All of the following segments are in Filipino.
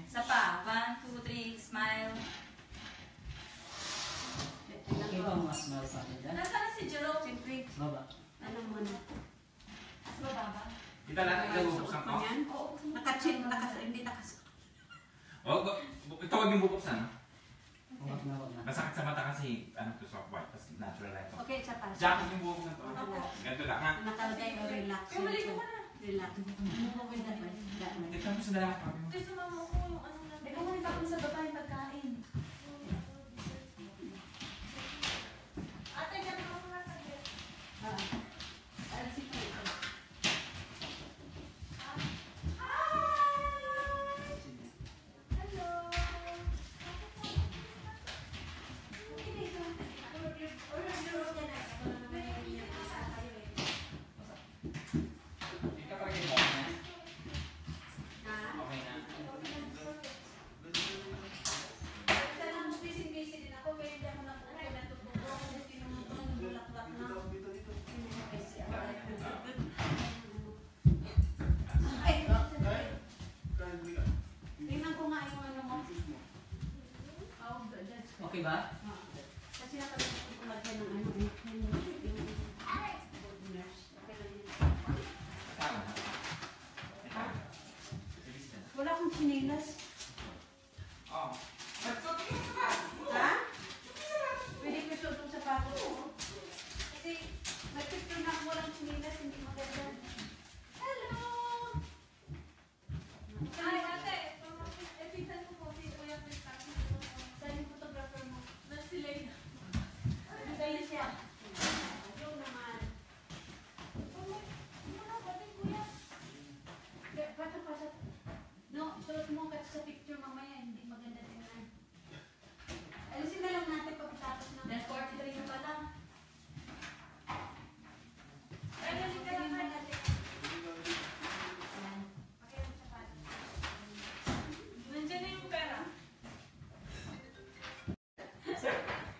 Isa pa. 1, 2, 3, smile. Okay ba mga smile sa akin dyan? Nasaan si Jerome? Siyempre. Baba. Ano mo na? Asa ba baba? Kita lang ang bubuksan ko. Oo. Nakachin, hindi nakas. Oh, ito wag yung bubuksan. Huwag na, huwag na. Masakit sa mata kasi ano to soft white, kasi natural light. Okay, sa pa. Jack yung bubuksan to. Ganito lang ha. Nakalagay o relax. Kamali ko na. Relax. Moving na ba? Ito mo sa dalawa pa. Ito sumama ko yung ano na. Ikaw mo rin sa baba yung pagkain. Ate, ganun ako nga sa bed. Okay ba? Kasi nakalagay ko kumagay ng ano, yung nurse. Wala akong chinilas. Oh. Ha? Pwede ko suot yung sapatos ko. Kasi nag-picture na ako walang chinilas, hindi maganda. Hello! Ay, ate. Epitan mo po si Kuya Pistachio. Saan yung photographer mo? Nasi Leila. Nagay siya. Yung naman. Pasok. No, suot mo kasi sa picture mamaya, hindi maganda tingnan. Alisin na lang natin pagkatapos ng... 10:43 na pala. Ay, alisin ka lang natin. Nandiyan na yung pera.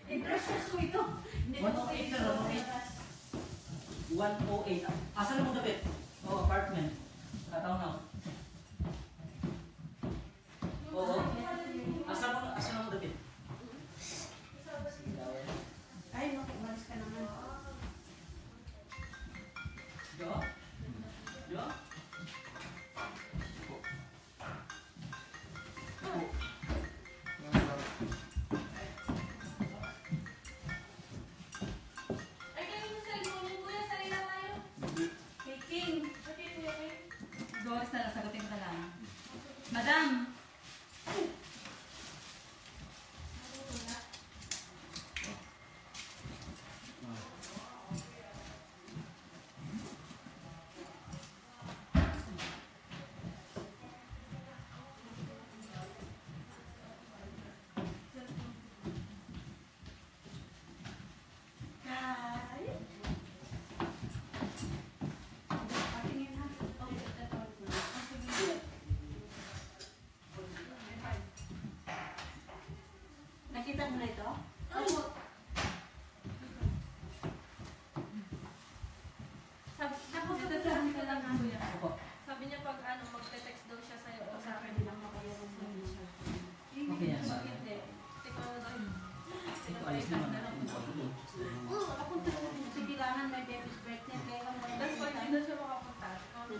I-process ko ito. Hindi ko 108 na lang, 108. Asan na mong dapit? Oh, apartment. Nakataon na. Oo. Asan na mong dapit? Ay, makibalis ka naman. Jo? Jo? Ay, kanino sa cellphone mo, Kuya? Sarili na tayo. Taking. Okay, Kuya King. Doris na lang, sagutin ko na lang. Madam! Hi. Patingin ha. Nakita mo na ito? Tapos sabi ko lang, Kuya. Opo. Sabi niya pag ano, magte-text daw siya sa'yo o sa akin. Hindi lang makayaran sa inyo siya. Okay yan. Pag hindi, ikaw na daw. Ito, alis naman ako. Kapunta ko dito sa Bilangan, may baby's birthday. Kaya ka That's why hindi na siya makapunta. Kung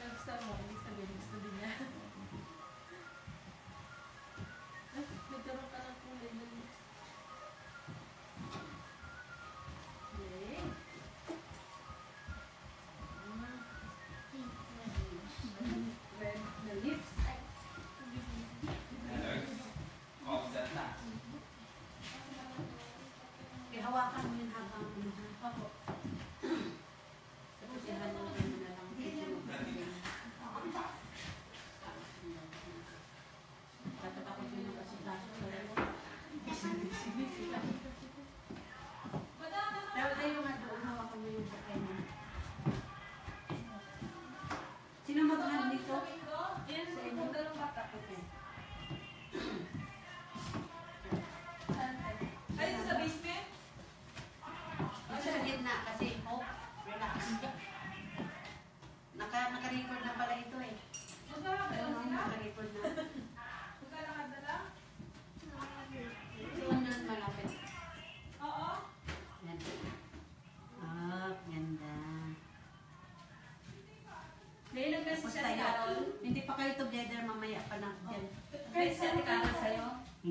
nag-gusto mo, hindi sabihin, gusto din niya. Ay, nagkaroon ka ng kulay na lips. Okay. Red na lips. Ay, Oh, set na. Hawakan mo yun habang ako. tapos ihanan mo na lang. Tatatakot yun ang kasitaso. Ba't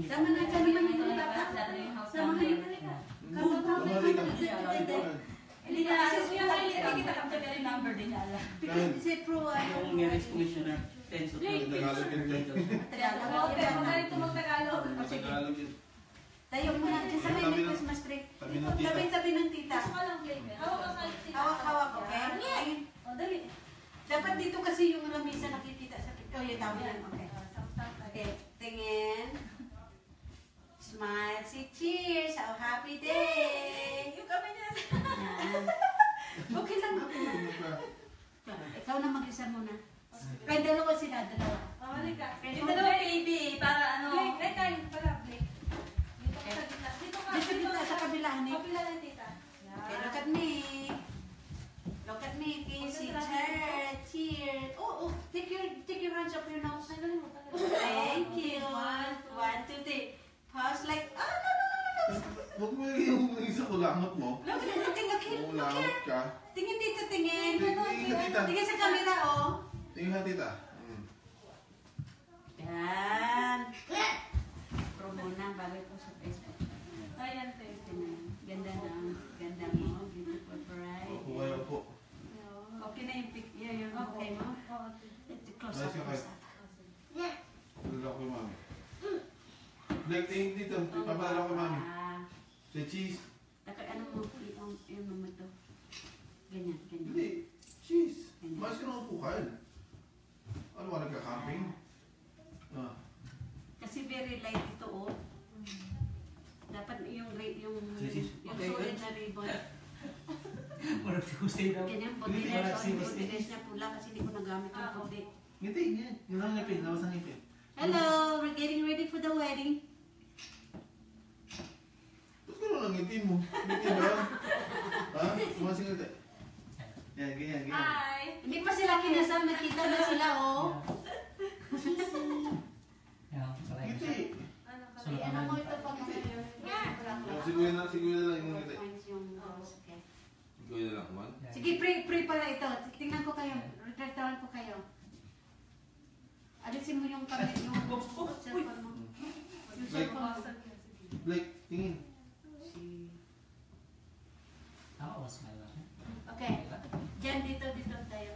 Sama na yung bata. Sama na yung Hindi niya alam. Hindi kita kapag yung number din niya alam. Si Pro, Yung marriage commissioner, 10 to 12. Tagalog yun din. Tagalog. Magaling tumag-Tagalog. Tagalog yun. Tayo muna dyan sa may Christmas tree. Tabi ng tita. Tabi ng tita. Gusto ka lang flavor. Hawak ka sa tita. Hawak-hawak, okay? Ayun. O, dali. Dapat dito kasi yung lamisa nakikita sa picture. Oh, yun, tama yan. Okay. Okay, tingin. Smile. Say cheers. Have a happy day. Yung kami niya. Yan. Okay lang. Ikaw na mag-isa muna. Kaya dalawa sila, dalawa. Mamalik ka. Yung dalawa baby, para ano. Blake, ay kain pala, Blake. Dito ka sa gitna. Dito ka. Dito kita sa kabila, ni. Kapila lang, tita. Okay, look at me. Look at me, Casey. Cheers. Cheers. Oh, take your hands up your nose. Thank you. 1, 2, 3. Pause like, oh, no. Huwag mo yung isa kulangot mo. Look here. Kulangot ka. Tingin dito, tingin. Tingin tita. Tingin sa camera, oh. Tingin ka tita. Yan. Promo na, bagay po sa Facebook. Ayan, te. Ganda na. Ganda mo. Beautiful bride. Opo kayo po. Okay na yung pic. Yung okay mo. Oo, Close Nice up, ka close kayo. up. Padala ko yung mami. Blake, tingin dito. Papadala ko yung mami. Say cheese. Ano mo, yung mama to. Ganyan. Hindi. Cheese. Mas ka na upukan. Ano ka nagka-camping? Kasi very light ito, oh. Dapat yung Sis, okay, solid good. na ribbon. Parang si Jose daw. Ganyan, Hindi, puti parang si na Jose. niya pula kasi hindi ko nagamit yung puti. Ngiti, yan. Yung lang ngipin. Lawas ang ngipin. Hello, we're getting ready for the wedding. Ba't gano'n ang ngiti mo? Ngiti ba yan? Ha? Sumasing ngiti. Yan, ganyan. Hi! Hindi pa sila kinasal, nakita na sila, oh. Ngiti. Ano ka? Sunod Ano mo naman. ito pag Siguro na lang yung ngiti. Okay. Siguro na lang, man. Sige, pray pala ito. Tingnan ko kayo. Retractawan ko kayo. Alisin mo yung kamay, yung cellphone mo. Yung cellphone mo. Blake, tingin. Okay. Diyan, dito tayo.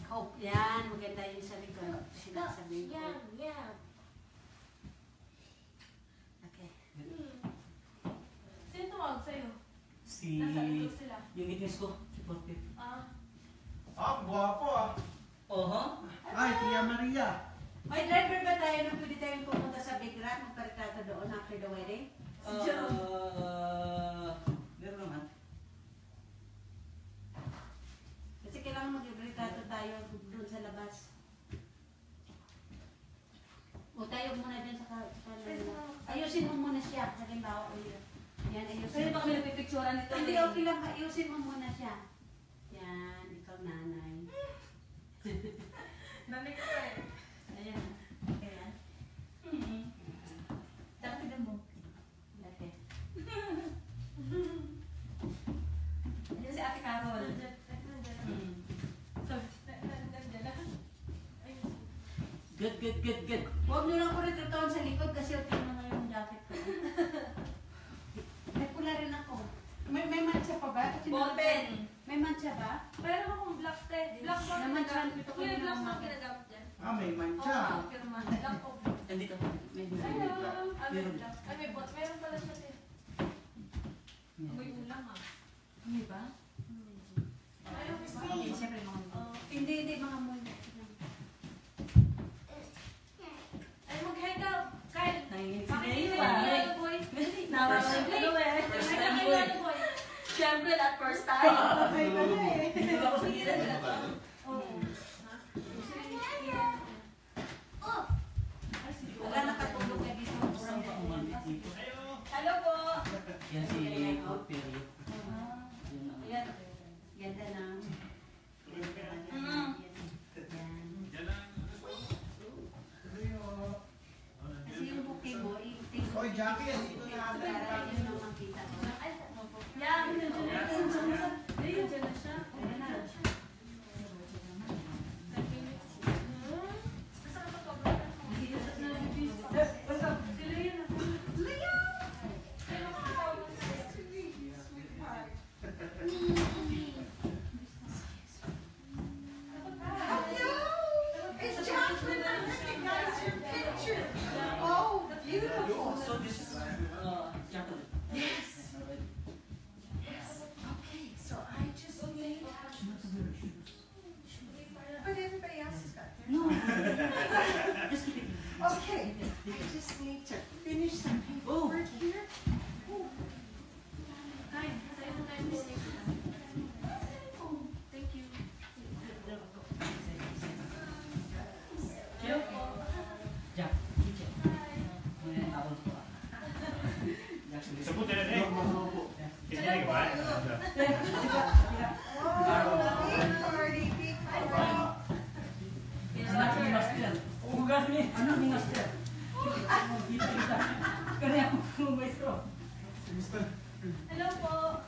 Hope. Yan, maganda yung sa likod. Sinasabi ko. Okay. Sino tumawag sa'yo? Si... Nasa likod sila. Yung witness ko, si Porpit. Gwapo ah. Oho. Ay, Tia Maria. May driver ba tayo na pwede tayong pumunta sa Big Rat magparetrato doon after the wedding? Meron naman. Kasi kailangan mag-retrato tayo doon sa labas. O tayo muna dyan sa ayusin mo muna siya. Halimbawa, yan, ayusin. Pwede ba kami nagpipicturean nito? Hindi, okay lang. Ayusin mo muna siya. Yan, ikaw nanay. Nanay ko pa eh. Ayan. Ayan. Dati din mo. Okay. Yan si Ate Carol. Good. Huwag nyo lang ko retratoan sa likod kasi okay na nga yung jacket ko. May pula rin ako. May mancha pa ba? Kasi Ballpen. may mancha ba? Meron akong black pen. Black pen. Naman siya, ito ko Kuya, yung black mga- pen ginagamit dyan. May Oo, pirma. Black o black. Nandito. May Hello. Ah, may Meron. black. Ay, may bot. Meron pala siya din. May ulam ah. Hindi ba? Ayaw, may Hindi, siyempre mga Oh. Hindi, mga muna. Ay, mag-hi ka. Kyle. Nangingin si Makikita Dave. yung ano, boy. Nawawala yung ano eh. Ay, nakakailan ano, boy. Siyempre, at first time. Dito ako sa gilid. Oo. Wala nakatulog ka dito. Saan ba ang maliit dito? Hello po. Yan si Porpit. Yan ang... Ayan. Ganda na. Ganda na. Yan. Kasi yung bouquet mo, i-take mo. Oy, Jackie, dito na Para yun ang makita mo. Yan. Ayun, dyan na siya. Ayan na. also this chocolate. Yes. Yes. Okay, so I just need. But everybody else has got theirs. No. Just keep it. Okay, I just need to finish some paperwork here. Kain, sa'yo na tayo mistake. Thank you. Chill. Jack. Chill. May tawag ko. Jack. Sabut na rin. Yung mga po. Hindi na ba? Big party, big party. Anak ni Master. Uga ni. Anak ni Master. Kita. Kaya ako maestro. Mister. Hello po.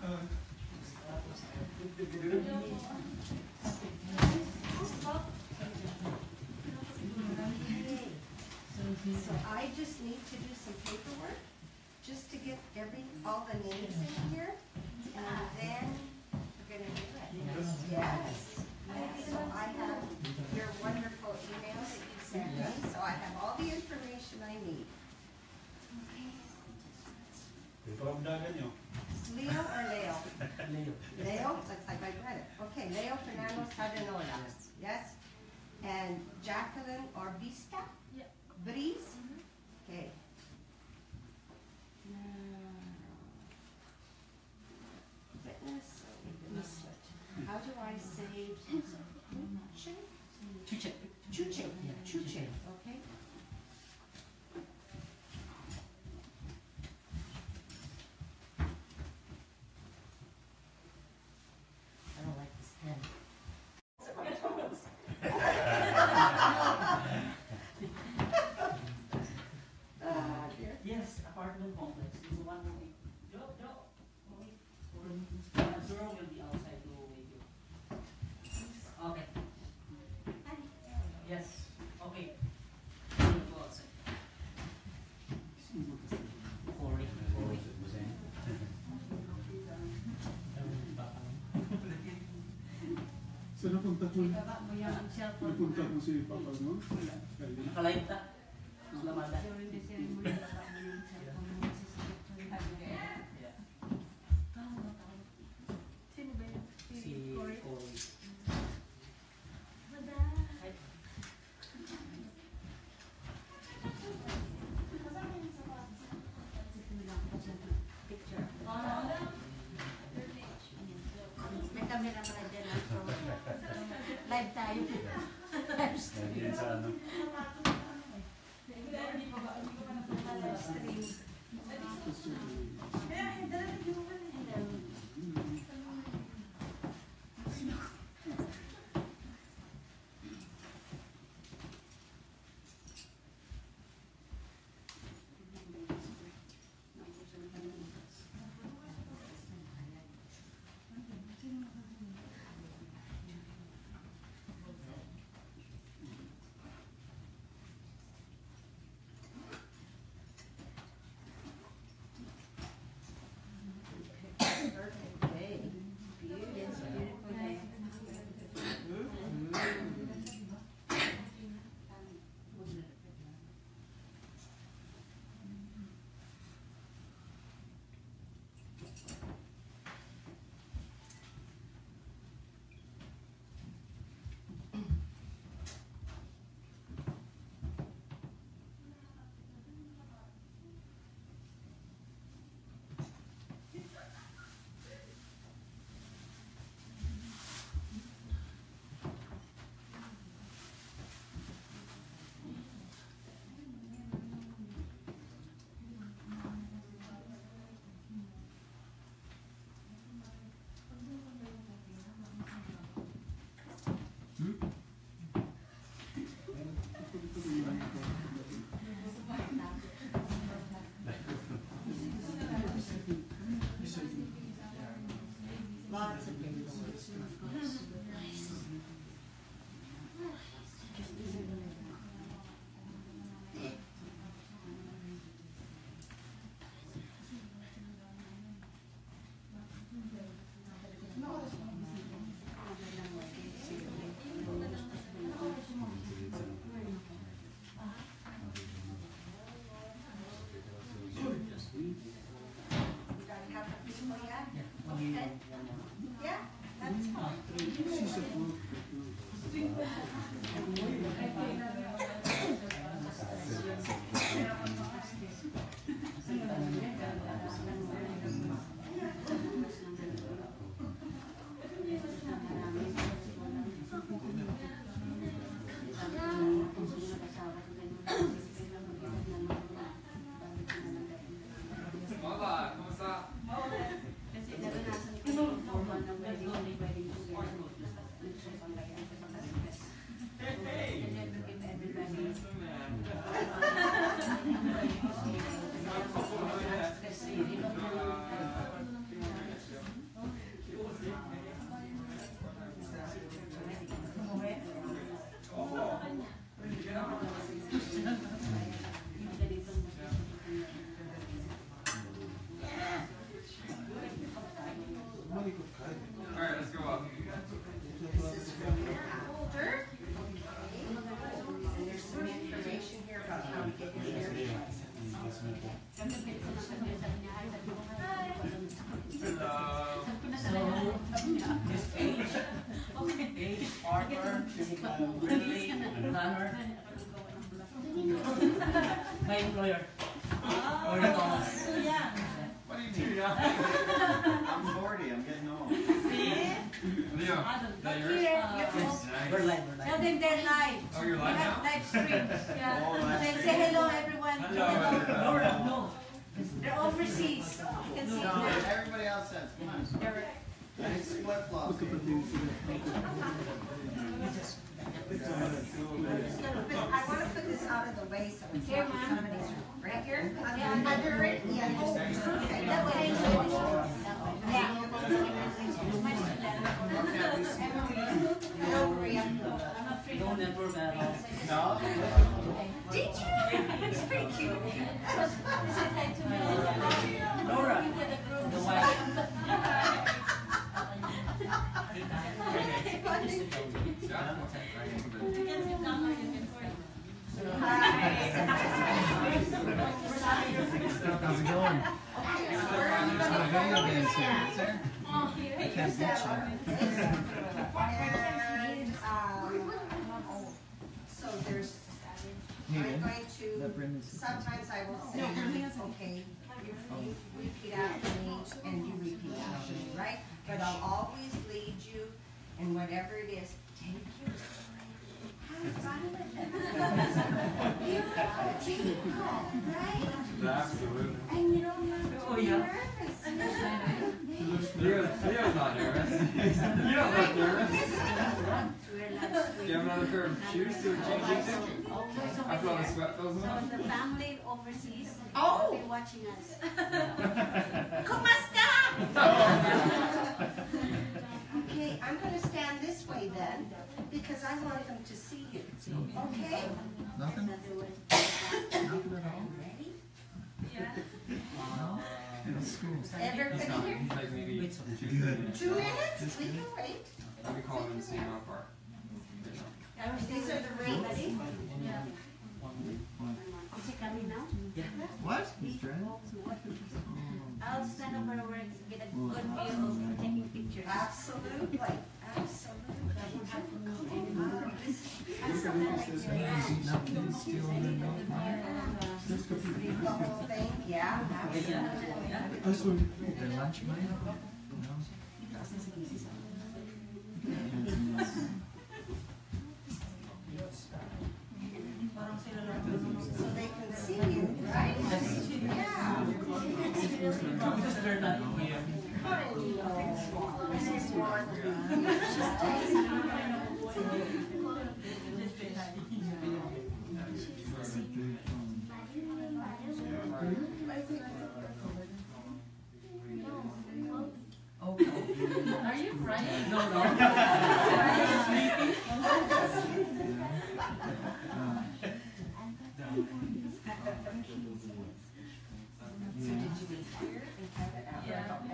So I just need to do some paperwork, just to get all the names in here, and then we're gonna do it. Yes. So I have your wonderful emails that you sent me, so I have all the information I need. Ito ang dagan nyo. Leo or Leo? Leo. Leo, looks like I read it. Okay, Leo Fernando Sadanola, yes? And Jacqueline Orbista? Yeah. Breeze? Okay. Witness, how do I say? Chuche. Chuche, Chuche, okay? I don't like this pen. Ah, dear. Yes, apartment complex. It's one room. Joe. Girl will be outside to wait you. Okay. Yes. Okay. We'll go outside. Corey. Saan napunta ko? Baba mo yung cellphone. Napunta mo si Papa mo? Kaya. Nakalive ta. Lamada. During the ceremony, baba mo yung cellphone mo kasi sa cellphone. Yeah. Sino ba yun? Si Corey? Corey. Hi. Picture. May camera pala dyan. Live tayo. Live stream. Nandiyan sa ano. Live stream. Yeah, that's fine. Hola, ¿cómo está? Alright, let's go up. There's some information here about how to get your marriage Age, partner, Ridley, planner. My employer. Or Thomas. What do you do now? I'm 40, I'm getting old. Leo, is that yours? We're live, Tell them they're live. Oh, you're live now? Live stream. Yeah. Oh, live Then stream. say hello, everyone. Hello. Laura, no. They're overseas. You can see No, them. everybody else says, come on. They're- I flip flops. I want to put this out of the way so it's Here, not ma'am. somebody's right here. Yeah, Under it? Yeah. That way. I'm afraid No of network at all. No? Did you? It's pretty cute. Laura, the wife. How's it going? There's no video games here, is there? I can't beat So there's, you. I'm going That to, Brendan's. sometimes I will say, okay, you repeat after me and you repeat after me, right? But I'll always lead you and whatever it is, take your have fun with it. You are people, right? Absolutely. And you don't have to Oh, be yeah. nervous. Leo's not nervous. You don't look nervous. Do you have another pair of shoes to change into? Okay, so I feel the sweat fills them up. so the family overseas Oh. will be watching us. Kumasta? Okay, I'm gonna stand this way then, because I want them to see you. Okay? Nothing? Another one. Nothing at all? Ready? No? It's cool. Everybody here? Like maybe Wait, 2 minutes. 2 minutes? We can wait. Let me call them and see how far. These are the rings. Is it coming now? What? He's trying? I'll stand up where we get a good view of taking pictures. Absolutely, absolutely. The whole thing, yeah, absolutely. Their lunch money? No? So they can see you, right? Yeah. Because they're not here. Are you crying? No, no.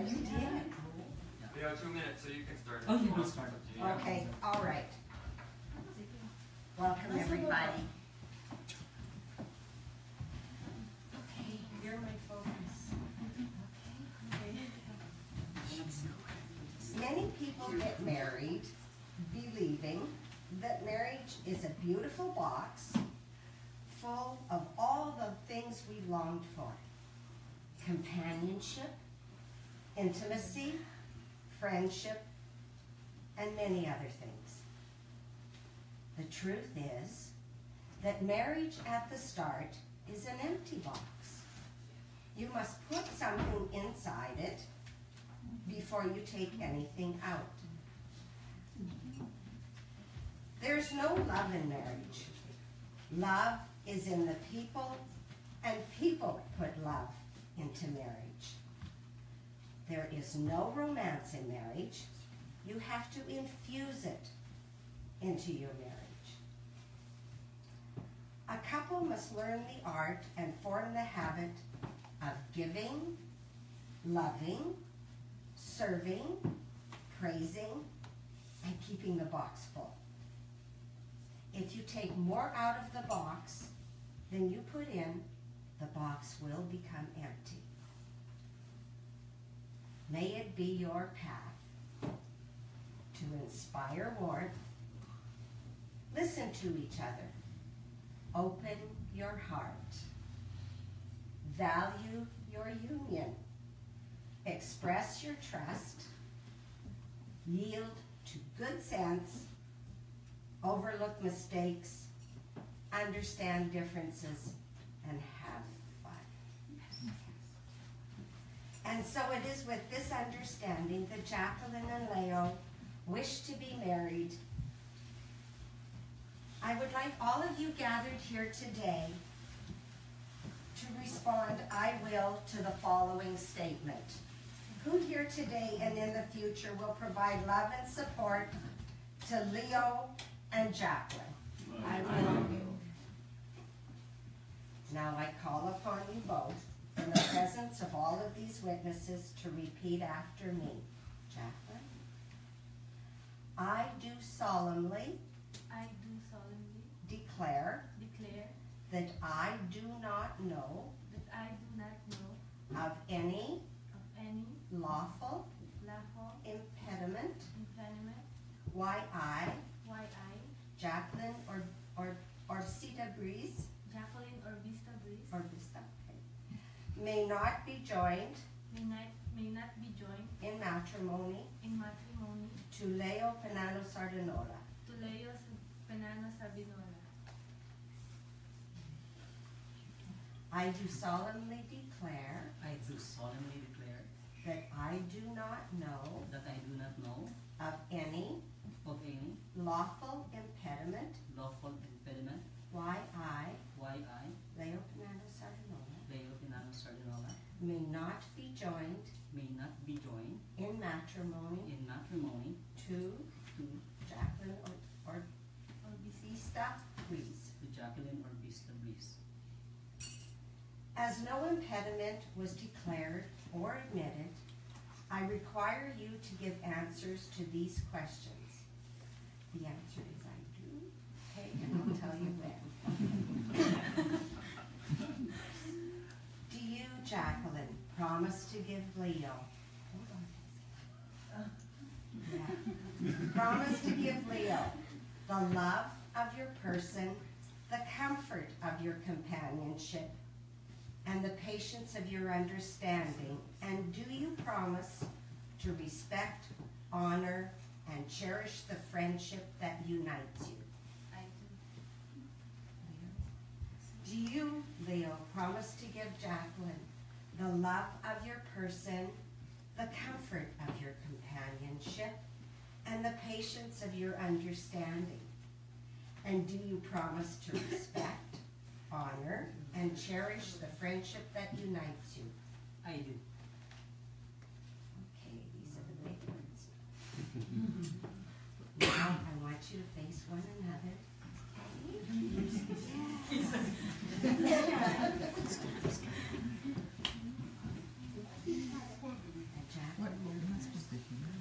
You did? Leo, 2 minutes so you can start. Oh, you will start. Okay, all right. Welcome, everybody. Okay, you're my focus. Okay. people get married believing that marriage is a beautiful box full of all the things we longed for. Companionship, intimacy, friendship, and many other things. The truth is that marriage at the start is an empty box. You must put something inside it before you take anything out. There's no love in marriage. Love is in the people, and people put love into marriage. There is no romance in marriage. You have to infuse it into your marriage. A couple must learn the art and form the habit of giving, loving, serving, praising, and keeping the box full. If you take more out of the box than you put in, the box will become empty. May it be your path to inspire warmth, listen to each other, open your heart, value your union, express your trust, yield to good sense, overlook mistakes, understand differences, and have fun. And so it is with this understanding that Jacqueline and Leo wish to be married. I would like all of you gathered here today to respond, I will, to the following statement. Who here today and in the future will provide love and support to Leo and Jacqueline? I will. Now I call upon you both, in the presence of all of these witnesses, to repeat after me. Jacqueline? I do solemnly declare that I do not know of any lawful impediment why I, Jacqueline or Sita Breeze, or Vista, okay, may not be joined in matrimony to Leo Penano Sardinola. I do solemnly declare I do solemnly declare that I do not know that I do not know of any of any lawful impediment lawful impediment why I, why Leo Penano Sardinola, Leo Penano Sardinola, may not be joined in matrimony to Jacqueline or Vista Breeze. to Jacqueline or Vista Breeze. As no impediment was declared or admitted, I require you to give answers to these questions. The answer is I do. Okay, and I'll tell you when. Do you, Jacqueline, promise to give Leo? Hold on. Yeah. Promise to give Leo the love of your person, the comfort of your companionship, and the patience of your understanding? And do you promise to respect, honor, and cherish the friendship that unites you? I do. Do you, Leo, promise to give Jacqueline the love of your person, the comfort of your companionship, and the patience of your understanding? And do you promise to respect, honor, and cherish the friendship that unites you? I do. Okay, these are the big ones. Now, I want you to face one another.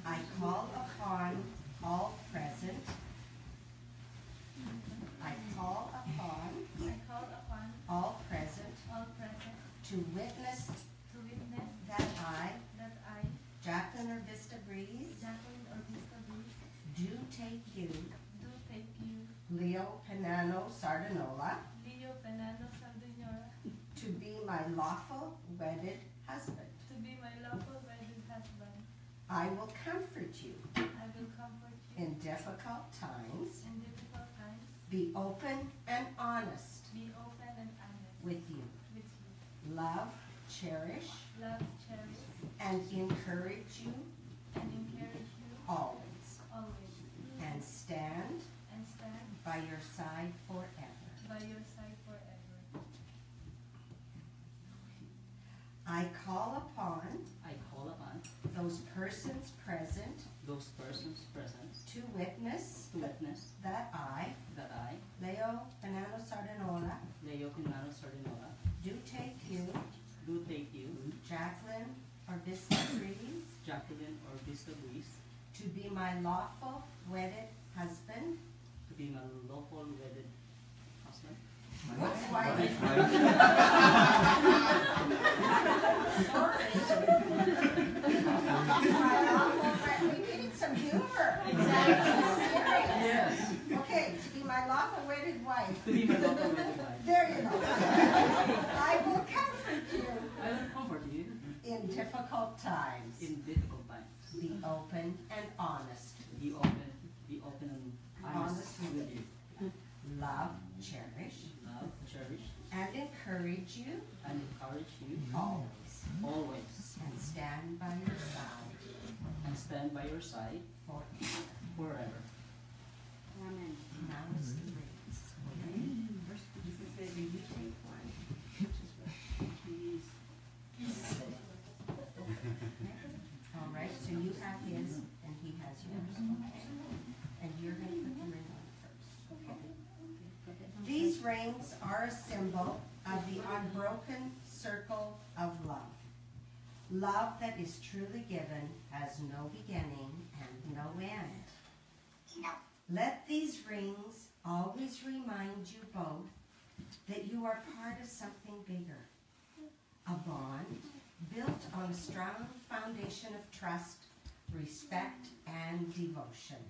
I call upon all present. I call upon all present to witness that I, Jacqueline or Vista Breeze, my lawful wedded husband. to be my lawful wedded husband. I will comfort you I will comfort you in difficult times, in difficult times, be open and honest be open and honest with you, with you, love, cherish, love, cherish, and encourage you and encourage you always, always, and stand and stand by your side forever. by your side forever. I call upon I call upon those persons present those persons present to witness to witness that I, that I, Leo Banano Sardinola, Leo Pinano Sardinola, do take you, do take you, Jacqueline Orbista Trees, Jacqueline Orbista Luis, to be my lawful wedded husband, to be my lawful wedded husband, we needed some humor. Exactly. Yes. Okay, to be my lawful wedded wife. To be my lawful wedded wife. There you go. I will comfort you I will comfort you in difficult times. in difficult times. Be open and honest. Be open and honest with you. Love, cherish, Love, cherish, and encourage you and encourage you always. always, And stand by your side and stand by your side forever. forever. Amen. Now is the rings. Okay? You take one. All right, so you have his and he has yours. Okay? And you're going to put the ring on first. Okay? These rings are a symbol of the unbroken circle of love. Love that is truly given has no beginning and no end. Let these rings always remind you both that you are part of something bigger. A bond built on a strong foundation of trust, respect, and devotion.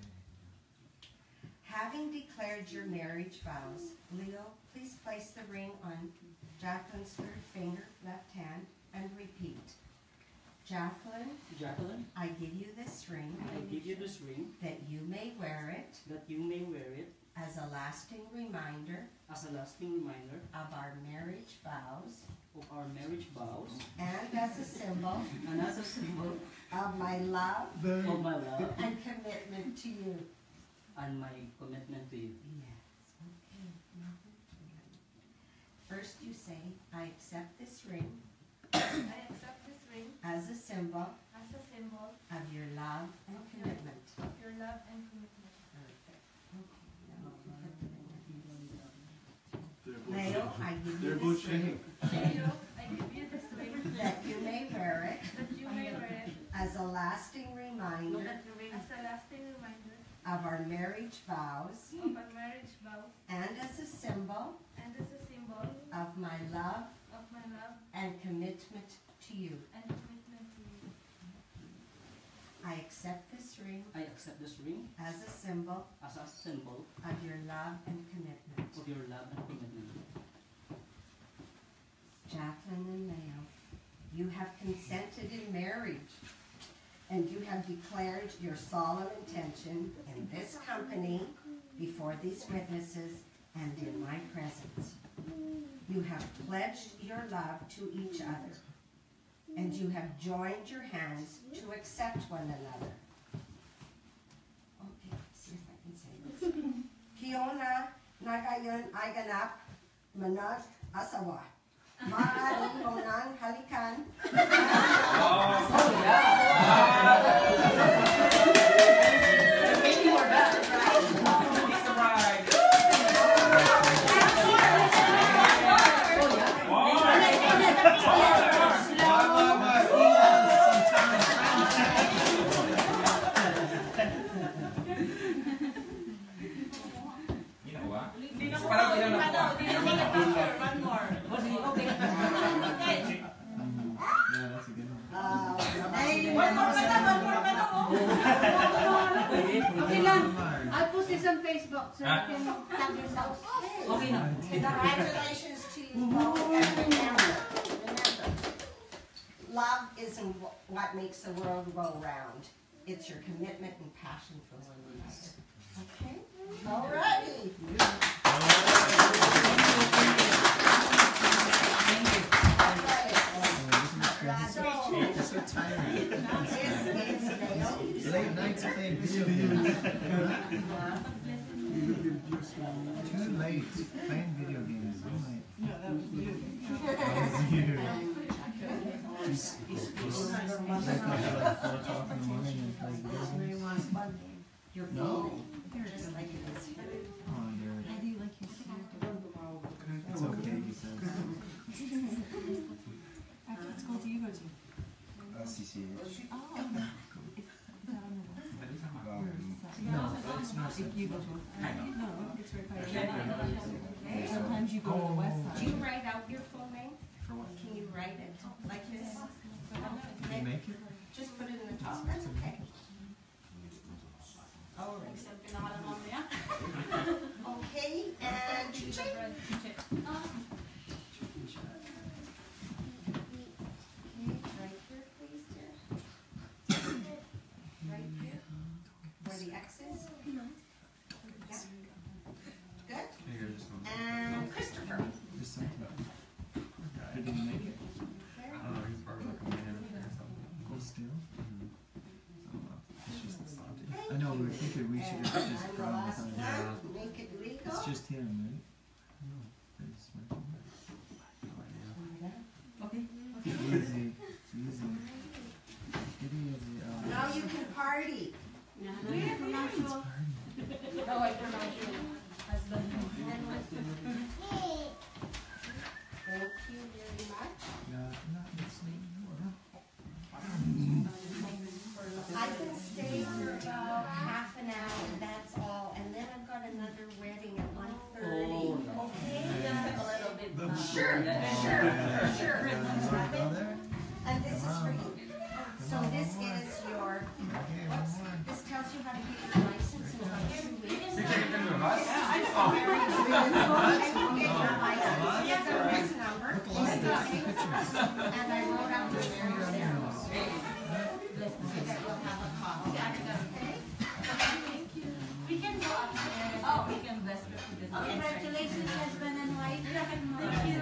Having declared your marriage vows, Leo, please place the ring on Jacqueline's third finger, left hand, and repeat. Jacqueline, Jacqueline, I give you this ring, I give you this ring that you may wear it that you may wear it as a lasting reminder as a lasting reminder of our marriage vows of our marriage vows and as a symbol and as a symbol of my love of my love and commitment to you. and my commitment to you. Yes. Okay. First you say, I accept this ring I accept this ring as a symbol as a symbol of your love and commitment. of your love and commitment. Perfect. Okay. Now put the ring on. Leo, I give They're you both this ring shaking. Leo, I give you this ring that you may wear it that you may wear it as a lasting Look reminder at the ring. as a lasting reminder of our marriage vows of our marriage vows and as a symbol and as a symbol of my love of my love and commitment to you. and commitment to you. I accept this ring I accept this ring as a symbol as a symbol of your love and commitment. of your love and commitment. Jacqueline and Leo, you have consented in marriage, and you have declared your solemn intention in this company, before these witnesses, and in my presence. You have pledged your love to each other, and you have joined your hands to accept one another. Okay, see if I can say this. Kiona nagayon ay ganap manag asawa. Maaari mo nang halikan. Okay lang. I'll post this on Facebook so you can tag yourself. Okay na. Congratulations to you both and remember, isn't what makes the world go round. It's your commitment and passion for one another. Okay? Alrighty. It's so tiring. Late nights playing video games. Too late playing video games. Oh my. No, that was you. That was you. Just like up at like 4 o'clock in the morning and play video games. You're No. just like it is here. Oh, you're. How do you like your suit? It's okay, he says. What school do you go to? CCH. Oh, is that on the west side? No, it's not. If you go to, no, it's right by your. Sometimes you go to the west Do side. you write out your full name? For what? Can you write it like this? Can you make it? Just put it in the top. That's okay. All right. Okay, and Chiche. Okay, right here, please, dear. Right here, where the X is. Yeah. Good. And Christopher. Just something. Did he make it? There. He's part of like a man or something. Hold still? Oh, well. It's just I know, we were thinking we should have just And the brought last him. one, make it legal. It's just him, right? No. It's Okay. easy. Easy. Get easy. Now you can party. Oh, I pronounce you. Husband. Thank you very much. Not listening. I can stay for about half an hour, that's all, and then I've got another wedding at 1:30. Okay? Sure. And this is for you. So this is your, this tells you how to get your license in about 2 weeks. You take it into a bus? I will get your license, you have the RIS number, and I wrote out your marriage ceremony. So that you'll have a copy. Okay? We can go upstairs. Oh, we can bless the Congratulations, husband and wife. Thank you.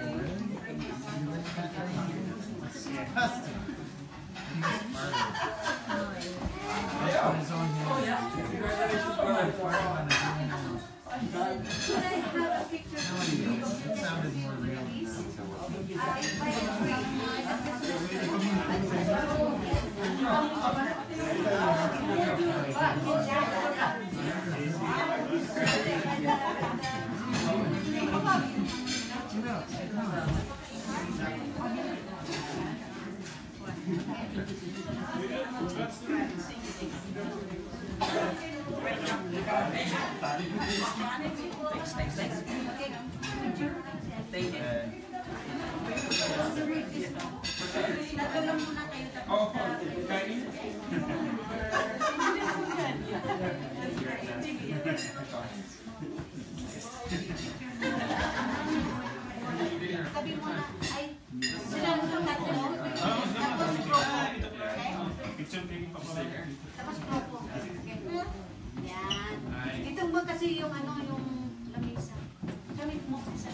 Could I have a picture of you? It sounded more real. I invited Ito mo kasi yung ano, yung lamesa. Gamit mo sa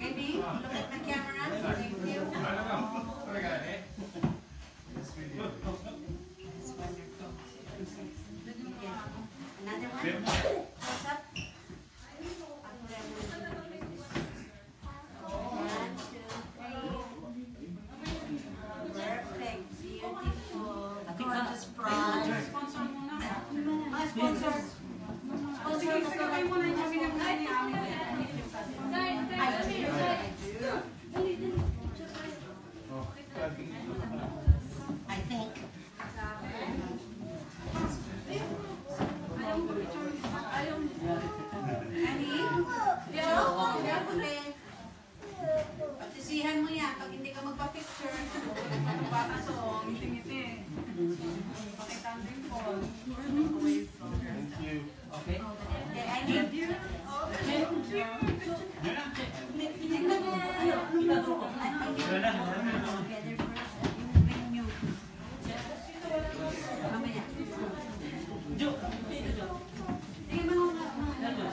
Ready? you. Okay. Okay, I need you. Tingnan mo. Ginagawa ko. Together first. When you. Mamaya. Jo. Jo. Sige, mga. Jo.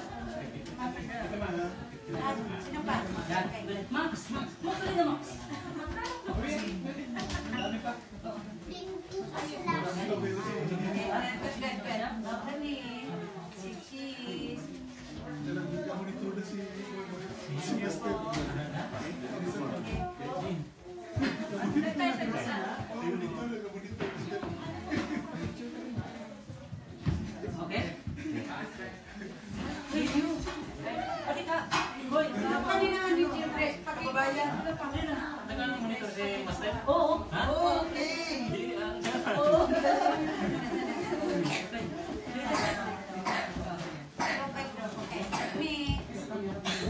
Sino pa? Okay. Max. Max. Max rin na Max. Cheese. Okay? Pati ka. Hoy. Kanina nga yung children. Pakibayan. Nagano yung monitor si Master? Oo. Ha? Okay.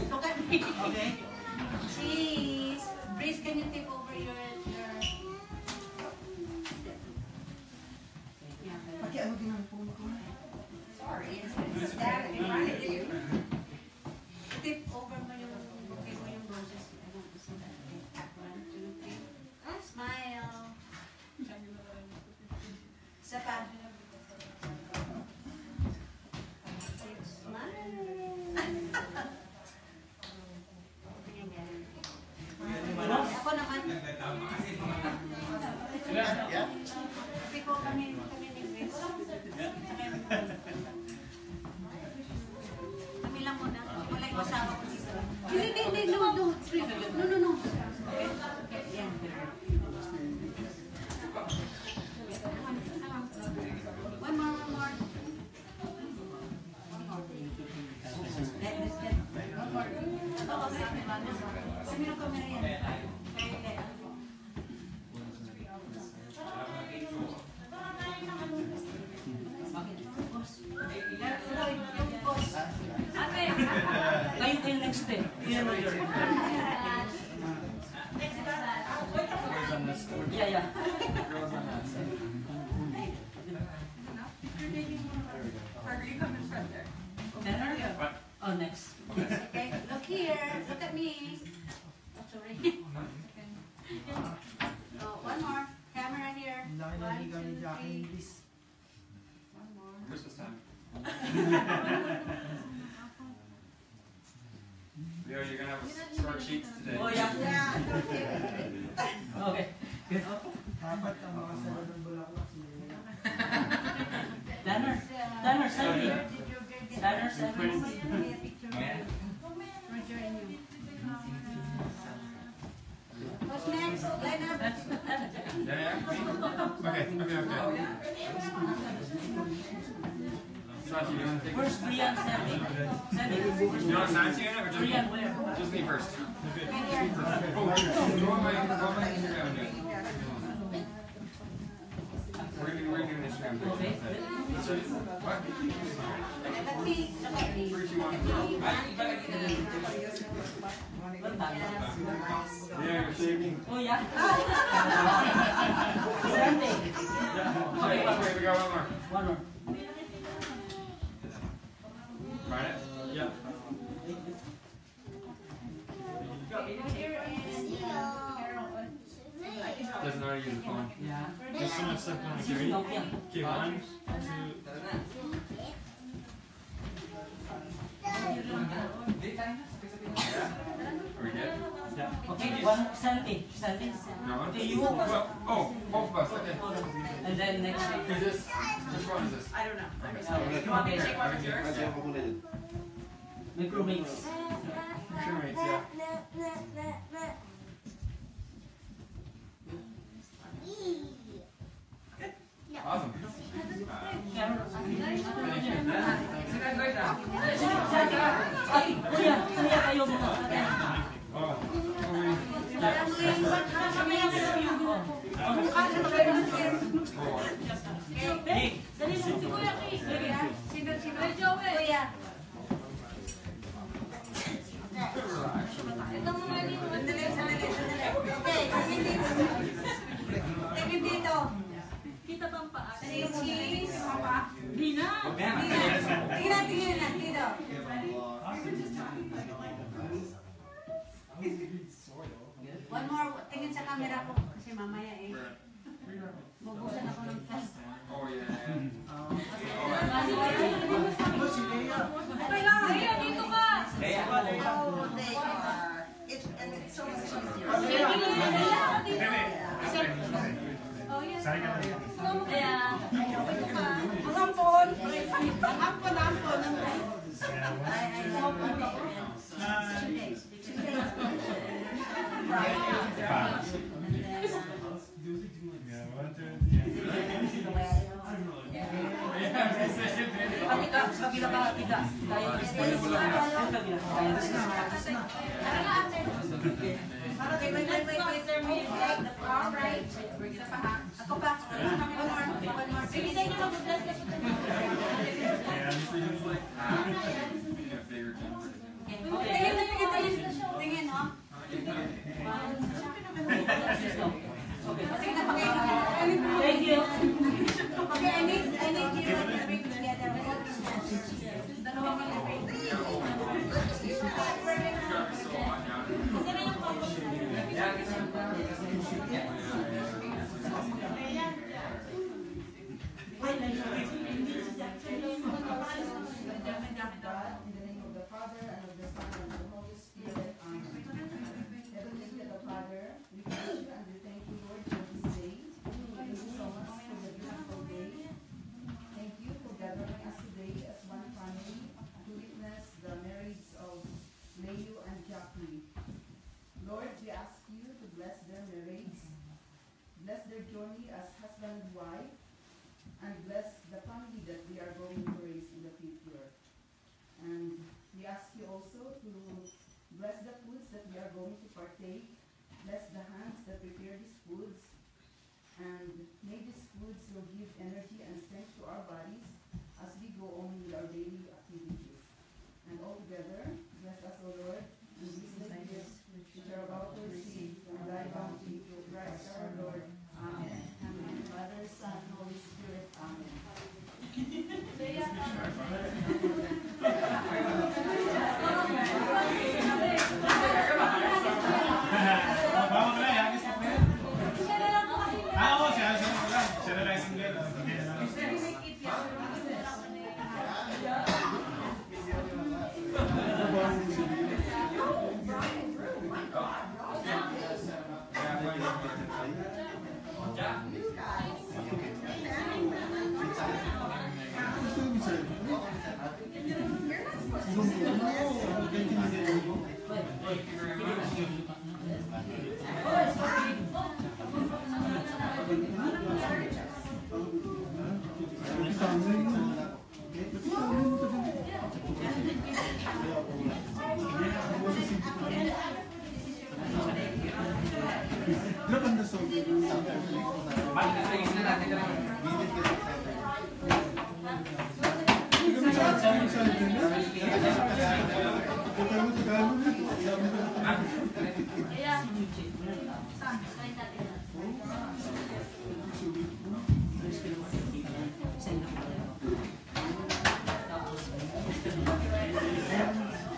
Look at me. Okay. Cheese. Breeze, can you tip over your... Pakiano din ang phone ko. Sorry, it's that in front of you. Tip over mo yung roses. I want to see that. Okay. 1, 2, 3. Smile. Isa pa. Ako naman. Kasi ko kami ni Grace. Kami lang muna. Wala yung kasama ko si Sarah. Hindi. No. Yan. One more. Sino yung camera yan? Kayo next step. Yan mo yun. Yeah. Oh, next. Okay, look here. Look at me. Oh, sorry. Oh, one more. Camera here. 1, 2, 3. One more. Christmas time. Leo, you're gonna have short sheets today. Oh, yeah. Okay. Good. Tanner, send me. Tanner, send me. What's next? Line up. Yeah? Okay. Sachi, you want to take First, Brian, send me. You want Sachi in it or just me? Brian, where? Just me first. Go on my Instagram and do it. We're gonna do an Instagram video. Okay. What? Look at me. 3, 2, 1. Yeah, you're shaking. Oh, yeah. Sunday. Okay, we got one more. One more. Right it? Yeah. Doesn't know how to use the phone. Yeah. There's so much stuff going This is on. Nokia. Okay, 1, 2. Are we good? Yeah. Okay, one, Santi. No one? Okay, you. Well, oh, both of us. Okay. And then next. Is this? Which one is this? I don't know. Okay. Take one of yours. My crewmates. Crewmates, yeah. Awesome. Ay, kuya kayo muna. Oh. Kuya. Okay, tingin dito. Kita bang paa? Si cheese. camera ko kasi mamaya eh. Mabusan ako ng test. Oh yeah. Okay lang. Lea, dito ka. Oh, they are. It's so much easier. Oh, yes. Sorry ka na. Kaya, dito ka. Ang ampon. Ang ampon. I know tingin, no? Thank you. Okay, I need you to bring together. Dalawa ka na bring. In the name of the Father, and of the Son, and of the Holy Spirit. Amen. Heavenly Father, we praise you and we thank you, Lord, for this day. Thank you so much for the beautiful day. Thank you for gathering us today as one family to witness the marriage of Leo and Jackie. Lord, we ask you to bless their marriage, bless their journey as husband and wife, and bless the family that we are going to raise in the future. And we ask you also to bless the foods that we are going to partake, bless the hands that prepare these foods, and may these foods will give energy and strength to our bodies as we go on with our daily activities. And altogether, bless us, O Lord, in these gifts which we are about to receive from thy bounty through Christ our Lord. Amen. Amen. Father, Son, Holy Spirit. Amen. Vamos na yan. Oo, siya na lang single.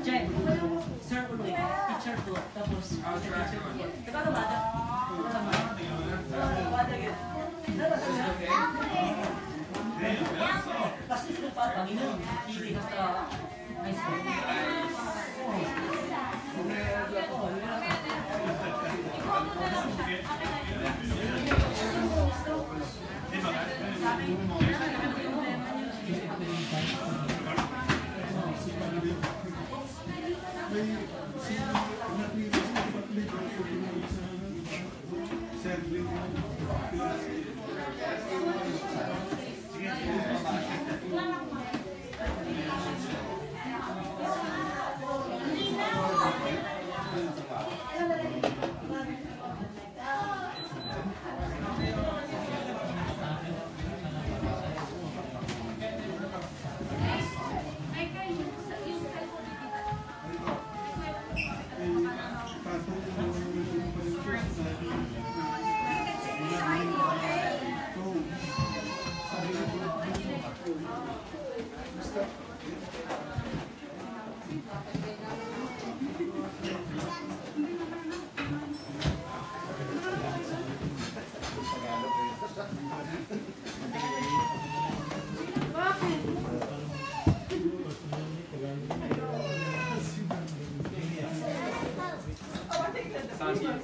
Check. Sir, ulit. Teacher to. Tapos, Tagalog bata. Kasi sila pa, Panginoon. Hindi hasta high school.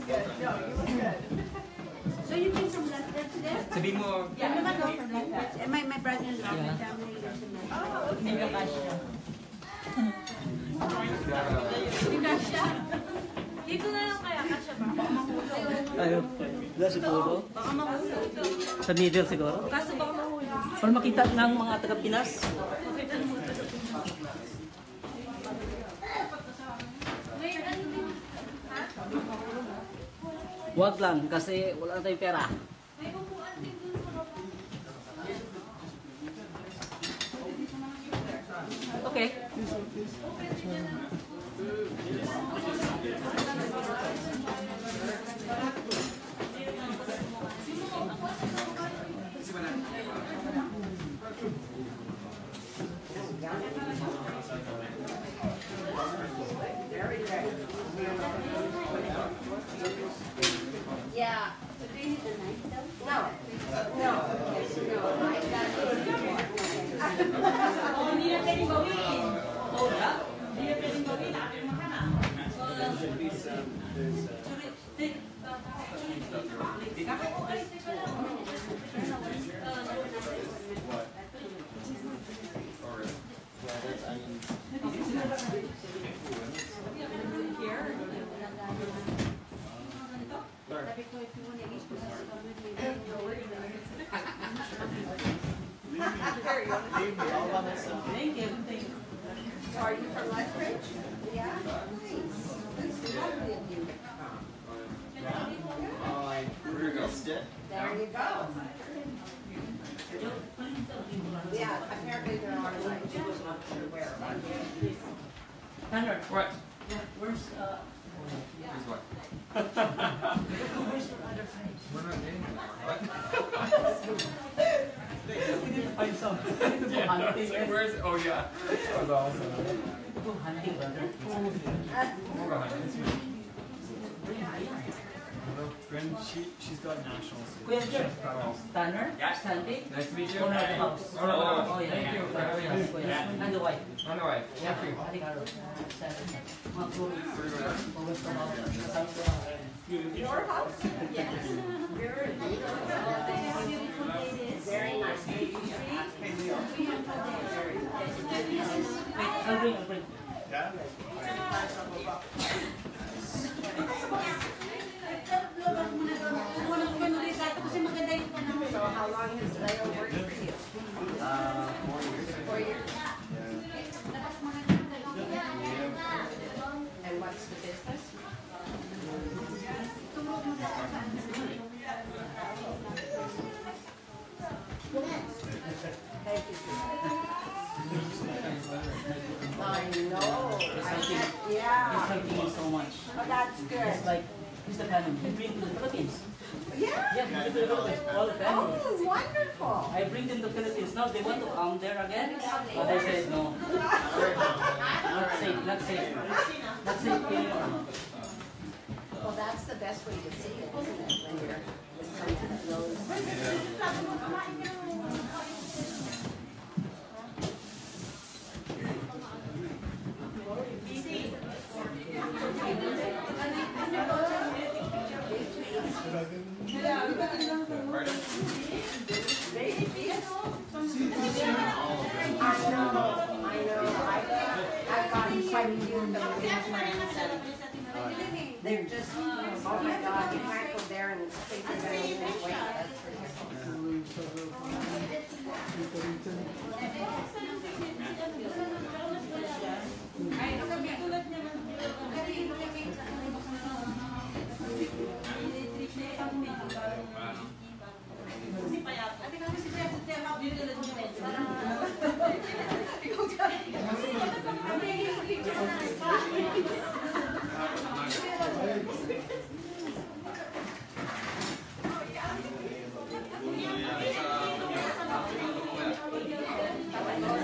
So you bring some lunch there today? To be more. Yeah, I'm gonna go for lunch. And my brother-in-law, my family lives in there. Oh, okay. Hindi kasya. Dito na lang kaya, kasya ba? Ayun. Wala siguro. Baka mahulog. Sa middle siguro. Kaso baka mahulog. Para makita ng mga taga-Pinas. May ano din. Ha? Huwag lang kasi wala na tayong pera. May upuan din dun sa baba. Okay. Yeah. So do you need a knife though? No. No. Hindi na pwedeng gawin. Hindi na pwedeng gawin. Nakapit mo ka na. Sabi ko, if you want to eat with us, come with me. Then you'll work with us. Thank you. Thank you. So are you from Lethbridge? Yeah? Nice. That's lovely of you. Where do you go? There you go. Yeah, apparently there are like, I was not sure where. Tanner, What? where's Here's what? where's your other friends? We're not dating anymore. What? We need to find some. We need to go hunting. Where's? Oh yeah. That was awesome. Go hunting, brother. We'll go hunting. Gwen, she's got nationals. Kuya Jeff, Tanner, Yeah. Sandy, Nice to meet you. owner of the house. Oh, no, no. Oh, yeah. Thank you for having us. Kuya. And the wife. On the way. Yeah. Thank you. Ate Carol. Seven. Mga tourists. Where do you go now? Always come out. Kasama ko lang. Your house? Yes. Very beautiful. Very nice. Wait, I'll bring. So how long has Leo worked for you? 4 years. 4 years? And what's the business? Thank you. I know. Yeah. He's helping me so much. Oh, that's It's good. like, he's the family. He bring to the Philippines. Yeah. Yeah, he bring to the Philippines. All the family. Oh, wonderful. I bring them to Philippines. Now they want to come there again. But I said no. Not safe, not safe. Not safe anymore. Well, that's the best way to see it, isn't it? When you're with someone that knows. I know. I've gotten quite a few of them. They're just, oh my God, you can't go there and think you're gonna lose weight. That's ridiculous.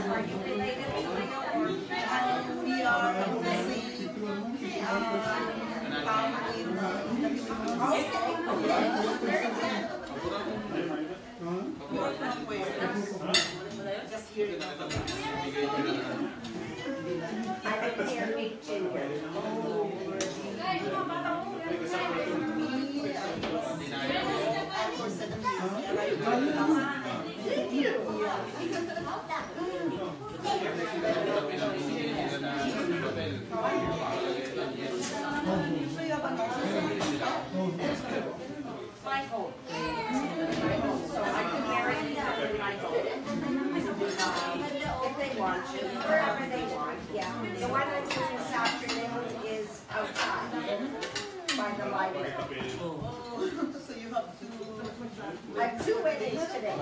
Are you related to Leo or? We are from the same My home. So I can guarantee that in my home. If they want to, wherever they want, yeah. The one I'm using this afternoon is outside by the library. So you have to. I have 2 weddings today.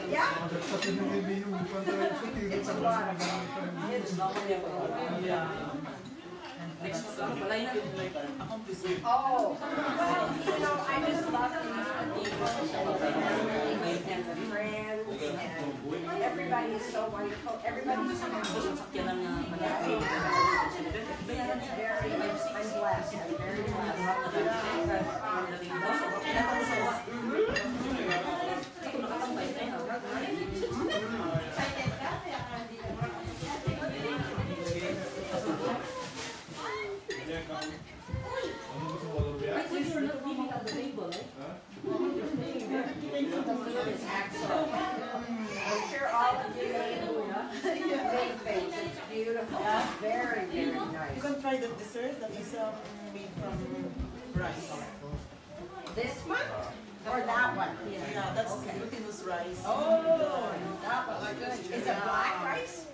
Yeah. It's a lot of fun. It's Oh, well, you know, I just love these people and the friends and everybody is so wonderful. Everybody's so happy. It's very, I'm blessed. I'm very I'm sure all of you made things. It's beautiful. Very, very nice. You can try the dessert that is made from rice. This one? Or that one? Yeah, that's glutinous rice. Oh, that one. Is it black rice?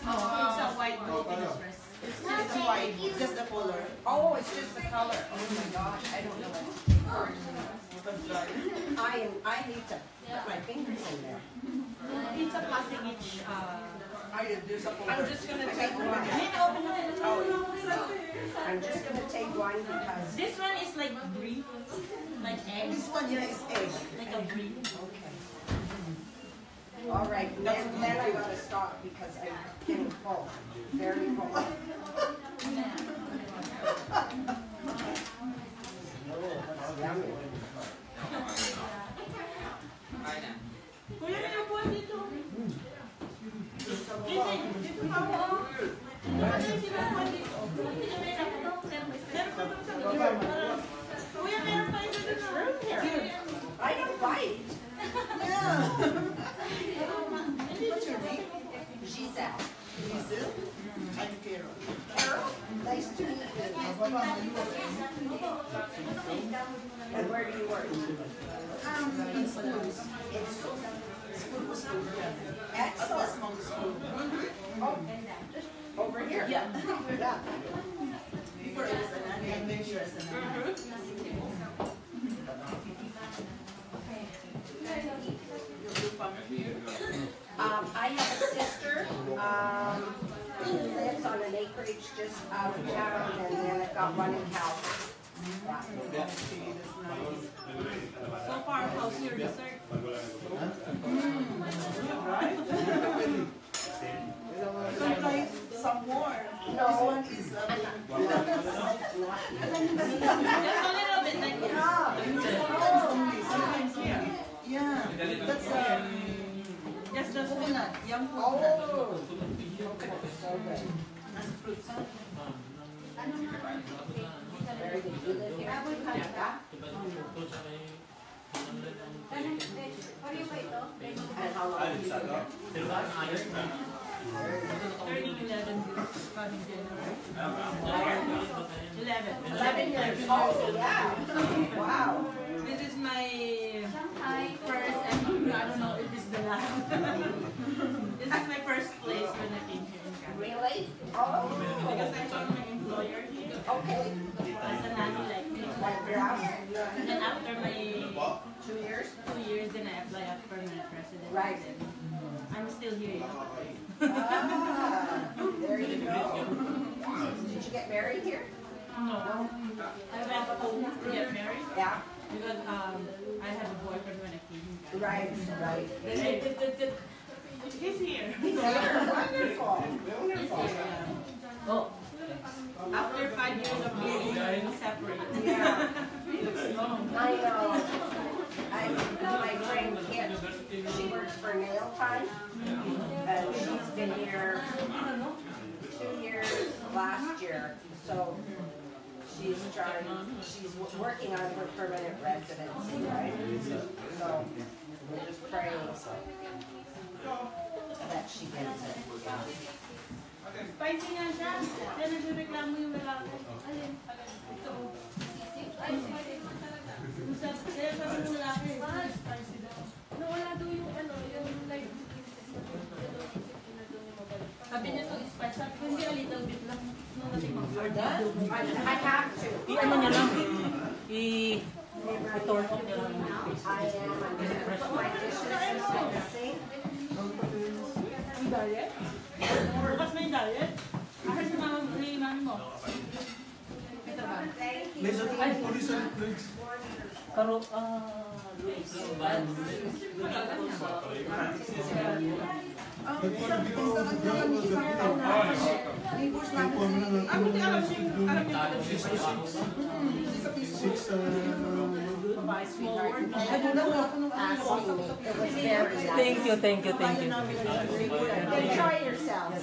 Oh, it's a white glutinous rice. It's white, just the color. Oh, it's just the color. Oh my gosh, I don't know what. You can try. I need to put my fingers in there. It's a plastic each. I'm just gonna take one. I'm just gonna take one because This one is like brie, like egg, This one here is egg. like a brie. okay. All right, then I gotta stop because I'm getting full, very full. Yummy. Kuya, may upuan dito. Dito pa ako. Wala yung sinupuan dito. Hindi may laptop. Meron pa doon sa gilid. Kuya, meron pa ito doon. I don't bite. What's your name? Giselle. Hazel? I'm Carol. Carol, nice to meet you. And where do you work? In schools. It's School was school, yeah. excellent. Small school. Oh, over here? Yeah. Yeah. Before I was a nanny, I made sure as a nanny. I have a sister, who lives on an acreage just out of town, and then I've got one in Calgary. So far, how's your dessert? You can try some more. No. This one is Just a little bit like this. sometimes only, sometimes here. Yeah, that's Just the coconut, young Oh, coconut. so good. And fruits. Very good. You live here? And how long have you been here? turning 11 years. Coming January. 11. 11 years. Oh, yeah. Wow. This is my first, and I don't know if this is the last. This is my first place when I came here in Canada. Really? Oh. Because I found my employer here Okay. as a nanny like me. Like that? And then after my 2 years? 2 years, then I apply as permanent resident. Right. I'm still here. Ah, there you go. Did you get married here? No. I went home to get married Yeah. because I had a boyfriend when I came here. Right, right. He's here. He's here. Wonderful. Wonderful. Oh. After 5 years of being separate. Yeah. Looks long. I know. My friend Kit, she works for Nail Time. She's been here 2 years last year. So she's she's working on her permanent residency, right? So we're just praying that she gets it. Spicy nga siya. Kaya nagreklamo yung lalaki. Alin? Ito. Kaya sabi ng lalaki, spicy daw. Nawala daw yung yung live. Sabi niya ito spicy. Sabi ko, hindi, a little bit lang. Nung natin mag-order. I have to. I-ano niya lang. I-turn off niya lang. I am. I'm going to put my dishes in the sink. Ang diet? Bukas na yung diet? Ahal sa mga mo. Ito ba? Laser police and flags. Pero, Ako di alam siya yung thank you. Enjoy yourself.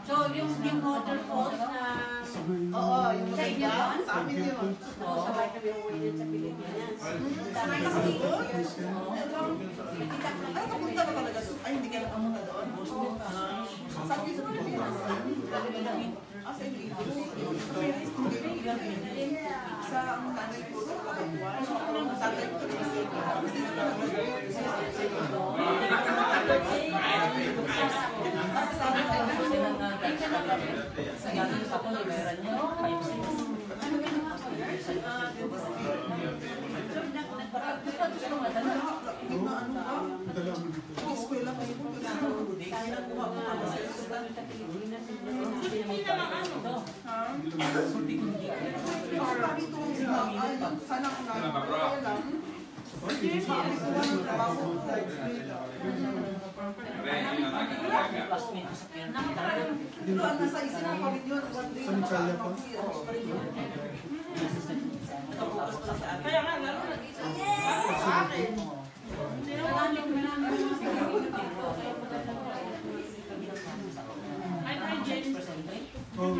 So, yung waterfalls na... Oo, yung sa inyo yun? sa amin yun. Sabay kami umuwi sa Pilipinas. Ay, kapunta ka talaga doon? Ay, hindi ka nakamunta doon? Sabi sa Pilipinas. Sa inyo, sa ang nanay ko, ang tatay ko, sana kung lang. Hindi pa ako ng trabaho. Pero ang nasa isip ng pamilyon, one day na kaya nga, lalo na dito. Sa akin. Ay, ay, Jen. Ano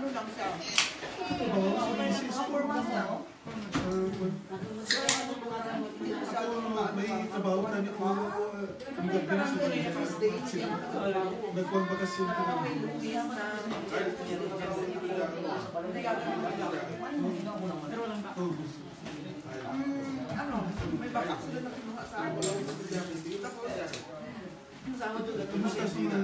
lang siya? May trabaho na niyo ako. Nagpapakasyon ko. Ano? May bakak sila na kinuha sa ako. Kumusta siya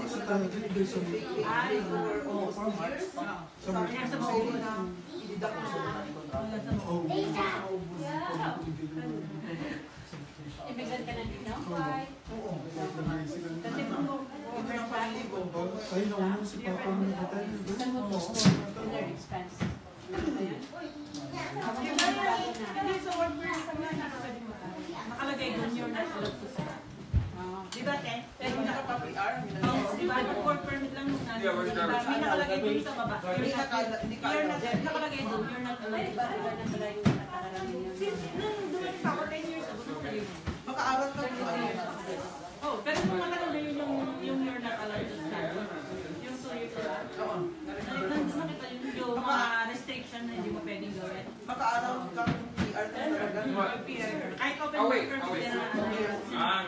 sa target person? Ay, for years. Sabi niya sa mga na ididak ko siya. Ibigyan ka na din, no? Oo. Kasi ito ng paligo. Ay, naunang si Papa mo na tayo. Their expense. Hindi sa work nakalagay doon yung di ba, Ken? Kung nakapa-PR, di ba, yung work permit lang nung natin. May nakalagay doon sa baba. Nakalagay doon, you're not allowed. Since nung doon pa ako 10 years ago, makaaral ka po. Oh, pero nung matagal na yun yung you're not allowed to start. Yung 2 years ago. Oo. Nandun nakita yung mga restriction na hindi mo pwedeng gawin. Makaaral ka PR talaga. Kahit open work permit din na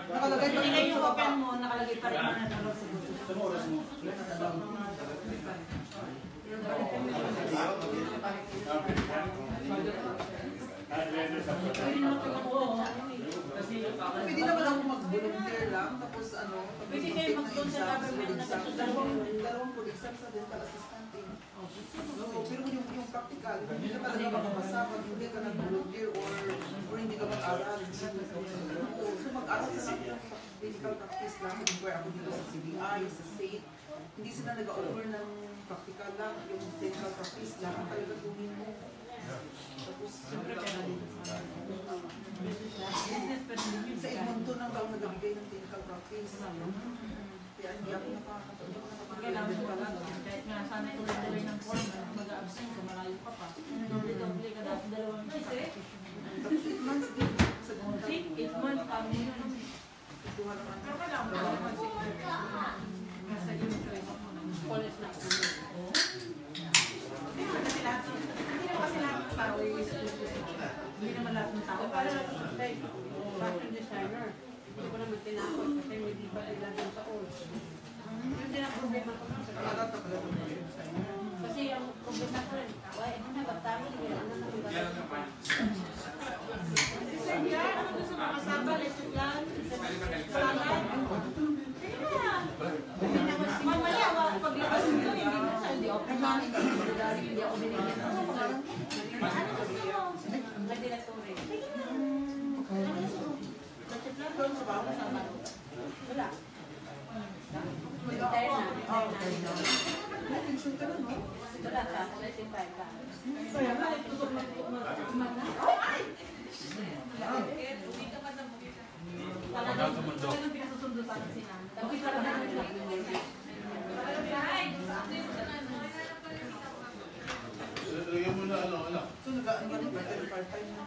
nakalagay pa rin yung open mo, nakalagay pa rin na nalog sa gusto. Sa oras mo? Pwede naman ako mag-volunteer lang, tapos ano, pwede kayo mag-doon sa government na dalawang police sa dental assistant. Pero yung practical, hindi ka talaga makapasa pag hindi ka nag-volunteer or hindi ka mag-aral. So mag-aral sa medical practice lang, where ako dito sa CBI, sa state, hindi sila nag-offer ng practical lang, yung dental practice lang, ang talaga tumin mo. Tapos, siyempre kaya dito sa business, pero sa Edmonton ang daw nagabigay ng dental practice. Kaya hindi ako nakakatulog. Kailangan ko pala, kahit nga sana tuloy-tuloy ng form, mag-absent ka, malayo ka pa. Doble ka dati, 2 months. 8 months din. 8 months, kami yun. Pero kailangan mo naman nasa yung choice mo ng college na ako. Hindi naman kasi lahat ng tao hindi naman lahat ng tao. Para like, fashion designer, hindi ko naman tinakot kasi may di ba ilang taon. Yung din ang problema ko lang. Kasi ang problema ko rin, ano na ba tayo? Ano na ba? Ano gusto mo kasama? Lesson yan? Salad? Mamaya, pag-iwas nito, hindi mo sa hindi ako pagmamit. Hindi ako binigyan. Ano gusto mo? Nagdilatore. Ano gusto mo? Nagdilatore doon sa bago sa bago. Wala. Retire na. Wala ka. 35 ka. Kaya nga, tutulog na ay! Talagang pinasusundo sa akin sila. Tapos ka na Lagyan mo na ano. So, nag-ano ba? Part-time na.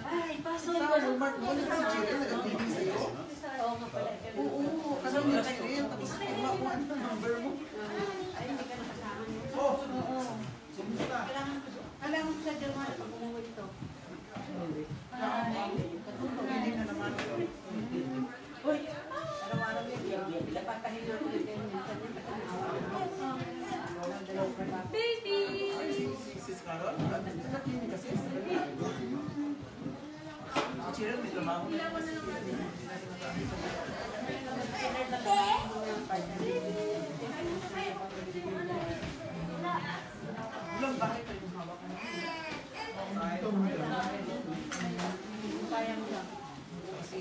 Ay, paso Sa Walmart mo, nag-suggest na nagbibig sa'yo? Oo nga pala. Oo, kasi nag-suggest. Tapos makuha ang number mo. Ay, hindi ka nakasama niyo. Oo. Sumusta? Alam mo sa German, pag umuwi ito. Hindi na naman. Uy! Araw-araw yan. Napatahin na ulit yan. Baby! Ay, si Carol. Nagkakini kasi. Si Cheryl, may trabaho na. Ilang bahay pa yung hawak mo? Sayang lang. Kasi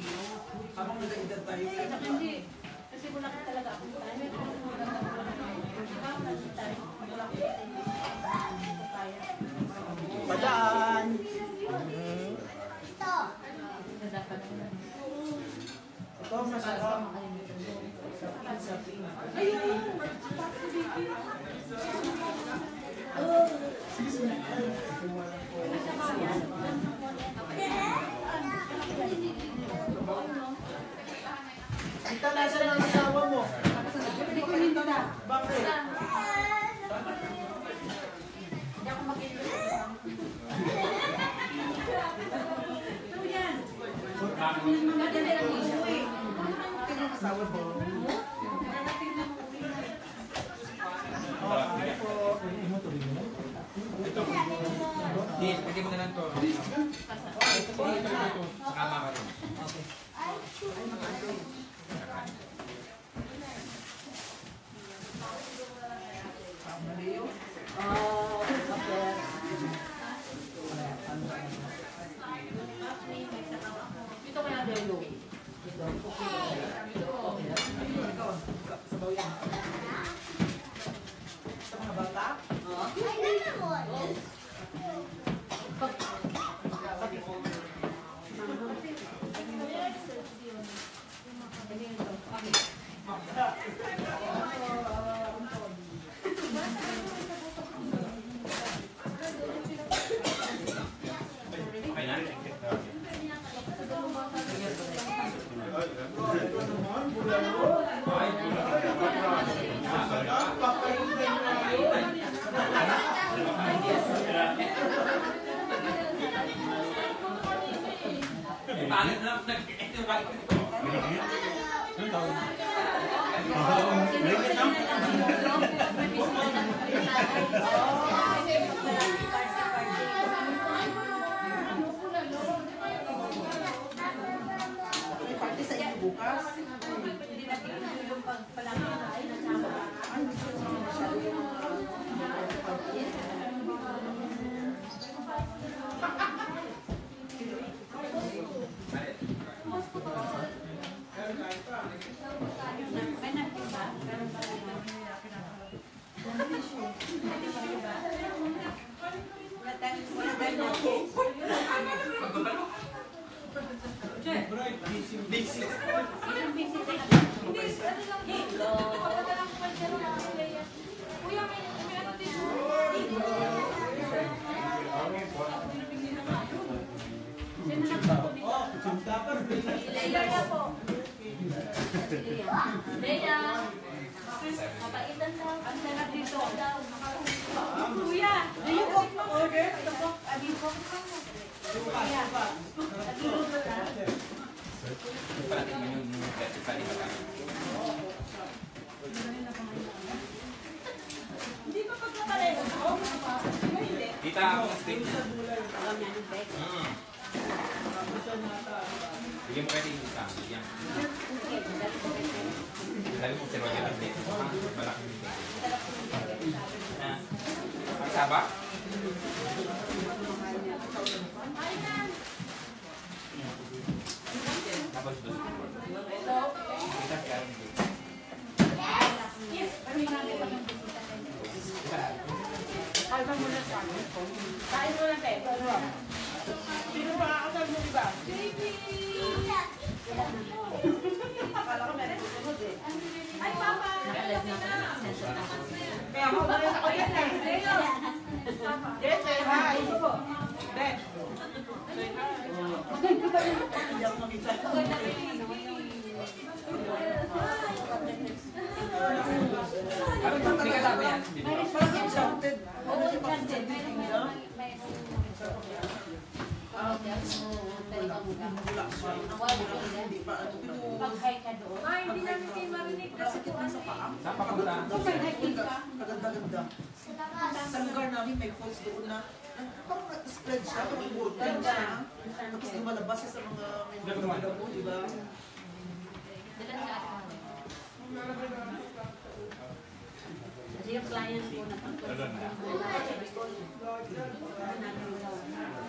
habang nag-edad tayo. Hindi. Kasi wala ka talaga akong time. Padaan! Ito, masarap. Ayun! Kita nasa ng asawa mo. Hindi ko hindi na. Bakit? Hindi ako mag-inom. Ito yan. Madali lang issue eh. Ito yung asawa mo. Narating lang uwi na. Ay po. Ito. Di, pwede mo na lang to. Ito. Sakama ka rin. Ito kaya Delo. Sabaw yan. Sa mga bata? Pangit lang, nag-ito ba? May party sa inyo bukas. Hindi natin yung pagpalaki na sinasama. Ay, hindi ko naman masyado yung party. May napkin ba? Meron ba rin? Pwede ba? Mabaitan daw. Ang sarap dito. Kuya, do you order the book? Kuya, hindi pa pagkakaroon. Kita ako sa steak. Bigyan mo kayo din isa. Bigyan. Sabi mo, sino ka lang steak. Malaking steak. Ang saba? Tapos doon. Kita kaya rin dito. Kain mo lang tayo. Sino pa kakasal mo, diba? Akala ko meron susunod eh. Ay, Papa! Kaya ako ba rin ako yan eh. Yes, say hi. Ben. Say hi. Hindi ako makita. Hindi ka lang yan. Parang enchanted. Oo, enchanted. Pag-high ka doon. Ay, hindi namin kayo marinig kasi kung ano eh. Saan pa punta? Pag-hiking ka. Maganda-ganda. Sa lugar namin may falls doon na parang spread siya, parang burtan siya. Tapos lumalabas siya sa mga may mga damo, di ba? Kasi yung client ko na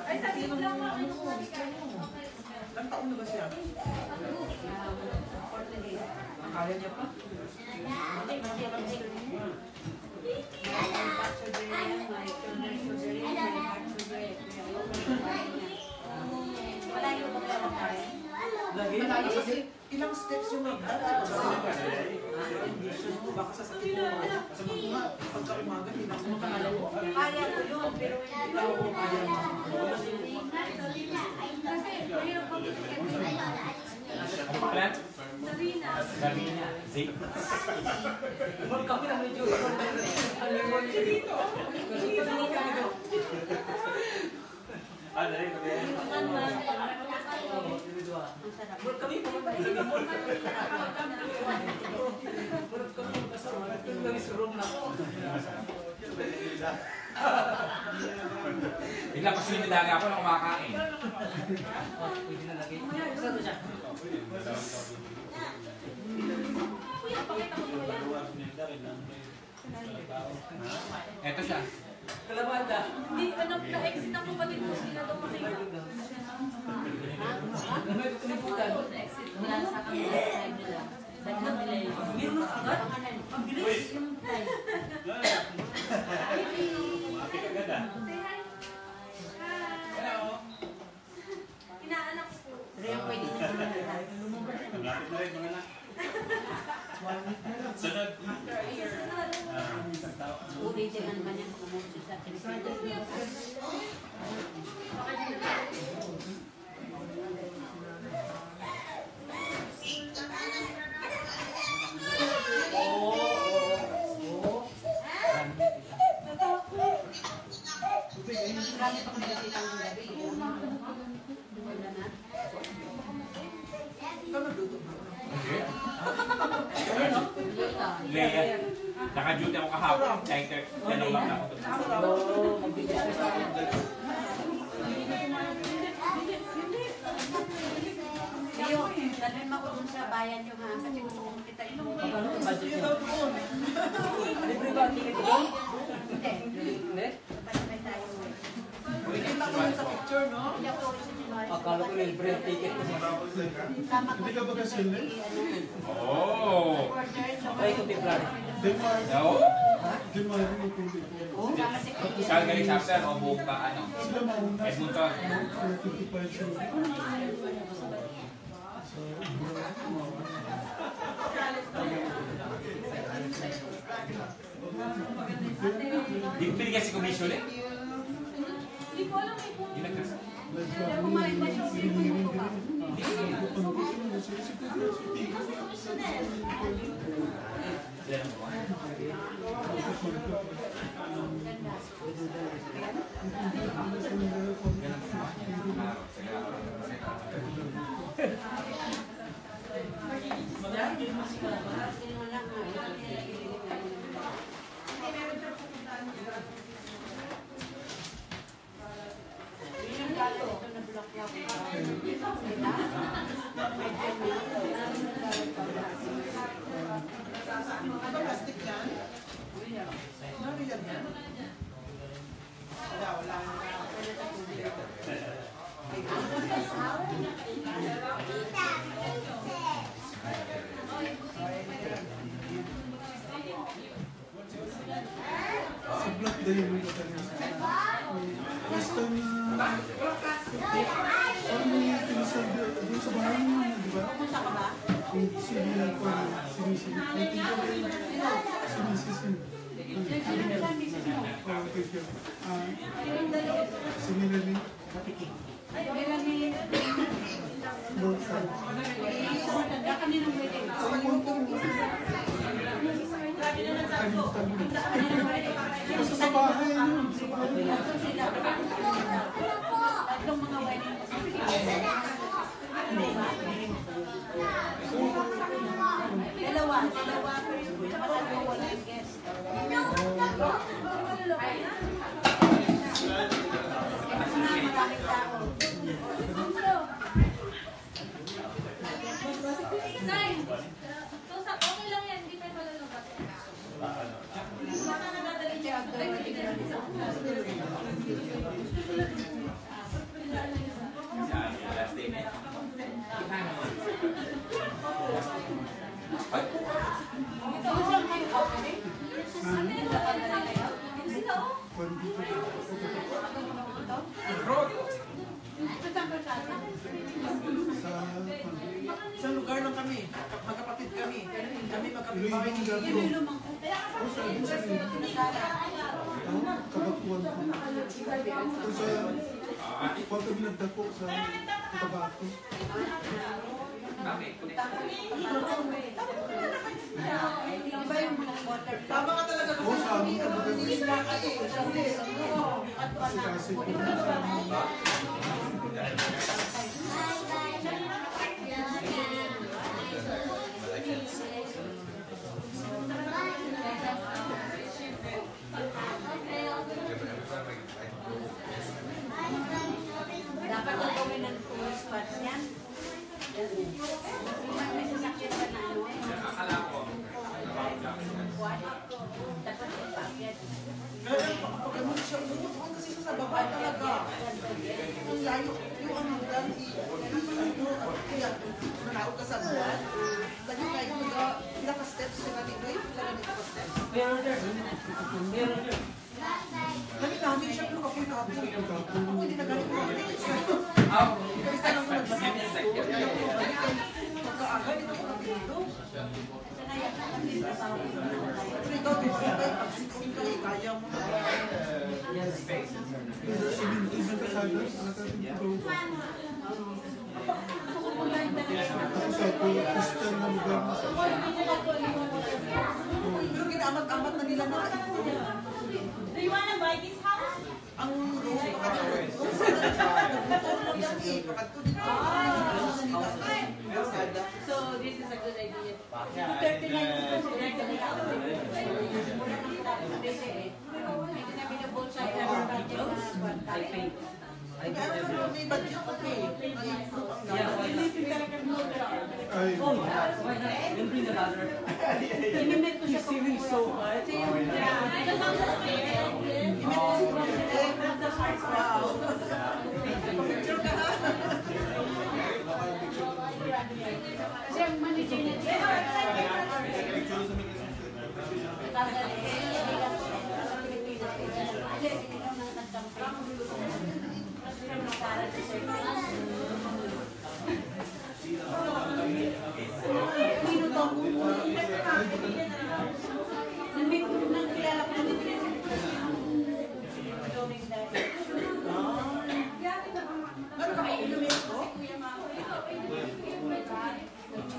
Ay, sabi ko lang mga kinukuha ni Ilang taon na ba siya? Kaya niya pa? wala yung paglalakay. Lagi na kasi ilang steps yung magdala. Baka sa sakit mo. Sa mga pagka-umaga, hindi na ako makalala. Kaya ko yun, pero hindi ko kaya. Kasi, mahirap ko. Ano pangalan? Sarina. Sarina. Zeke. Huwag kami na medyo. Alimon siya dito. Dali. Huwag kami pumunta sa gamon. Huwag kami kasama. Tingnan kami sa room na ako. Bigla pa sinimidali ako na kumakain. Eto siya. Kalabada. Hindi, anak na exit ang kapatid ko. Sila daw makita. Exit mula sa kamila side nila. Side na nila yun. Meron na agad? Ang bilis. Yung time. Inaanak ko. Pero yung pwede na sila. Sunod. Original man yan kung mo sa Pilipinas. Marami pa kami nakita ng gabi. Wala na. Ikaw nagluto ba? Leia. Naka-duty ako kahapon. Like, tanong lang ako. Kayo, dalhin mo ako dun sa bayan yung ha. Kasi kung kita ito. Sige daw doon. Libre ba ang ticket doon? Hindi. Hindi? Sabay tayo. Kita ko sa picture, no? Hindi ako original. Akala ko libre ang ticket kasi. Tama ko. Hindi ka ba kasi Oh! Order. Ay, ito tiplar. No? January yung kundi ko. Calgary chapter o buong pa ano? Sila mauna. Edmonton. 55 show. So, Di ko binigyan si commission eh. Hindi ko alam eh kung... Hindi nagkas. Plastic yan? Ano yan? Wala. sa black day yung mga tayo. Last time na... Parang may pinasal doon sa bahay mo, di ba? Pumunta ka ba? Sinisin. Basta sa bahay yun. Tatlong mga wedding. Dalawa. Kapag wala yung guest. Maraming tao. Nay, okay lang yan, hindi tayo malulubat. Sana nadadali siya. Sa lugar lang kami. Magkapatid kami. Kami magkapatid. Kabakuan ko. Huwag kami nagdako sa tabako. Tama ka talaga Oo, sa amin talaga. Kasi ko Dapat gagawin ng tour spots yan. May sasakyan pa na ano. Akala ko. Dapat ipaakyat. Pag ano siya, umutukan kasi siya sa baba talaga. Ang layo, yung ano lang, kaya nanaot ka sa buwan. Lagi kayo, pinaka-steps siya natin kayo, pinaka-steps. Lagi namin siya, pero ako'y kapo. Ako hindi nagalit ko. Kasi lang ko nagsasabi ko. Pagkaaga, hindi ko dito. Pero ikaw, di ba kayo, pagsikong kayo, kaya mo na. Ibang kasadas, Christian na lugar na sa pero ginaamat-amat na nila na ito. Do you wanna buy this house? Ang room, pakatulog sa nagmotor lang yan eh. Pakatulog dito. So this is a good idea. May budget pa kayo. ay, Inimit ko siya kung so hard. Kasi ang managing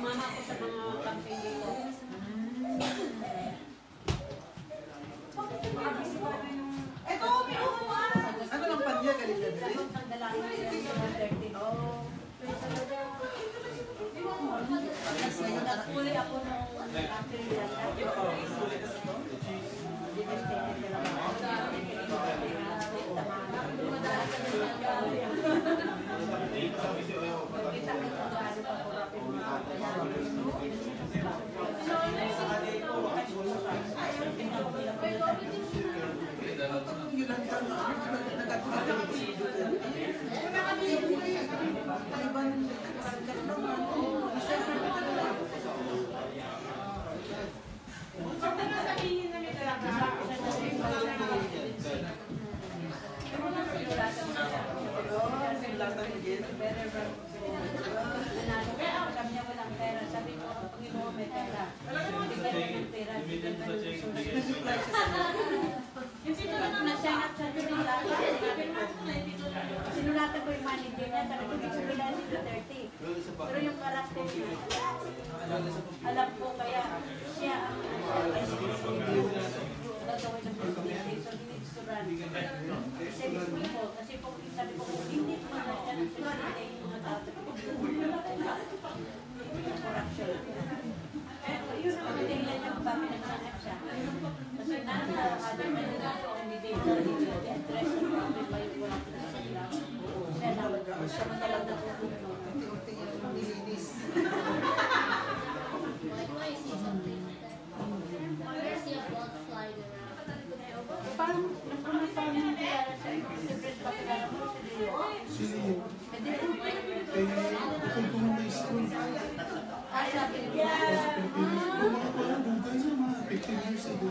Mama ko sa mga campaign dito. Ano lang pa niya? Galit na din? Nagpuli ako nung sinulatan ko yung manager niya, sabi ko, dito sila dito 30. Pero yung karakter niya, alam ko kaya siya ang gagawin ng presentation. So, he needs to run. Kasi po, sabi ko, hindi ko na siya ng presentation yung mga tao. Corruption. Yun ang mga dahilan niya kung bakit nagsanap siya. Kasi nasa other candidate na i-address ang problem ba yung walang pinasagla. Siya madalang na tutulong. Unti-unti yung nilinis. Parang nagpunod pa rin yung kaya sa different pakilala mo sa Leo. Sino? Bukod ko na may school. Ay, sabi niya. Yung mga parang bugay na mga 15 years ago.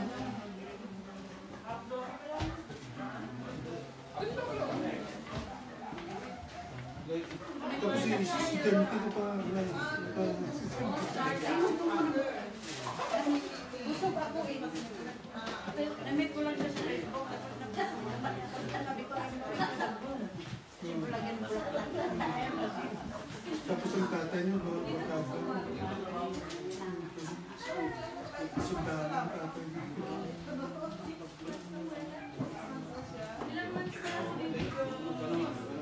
Tapos si Timothy ko pa Busog ako eh. Namit ko lang siya sa Facebook. Sabi ko lang tapos ang tatay niyo ba sundan ang tatay niyo.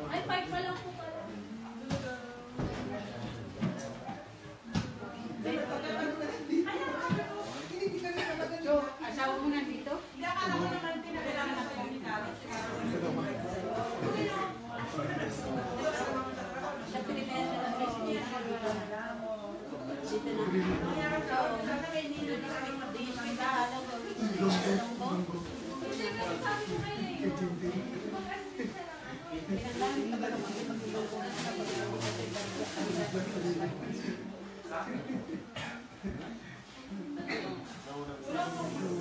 Ay, 5 pa lang po pala. So, asawa mo nandito? Sa Pilipinas na dito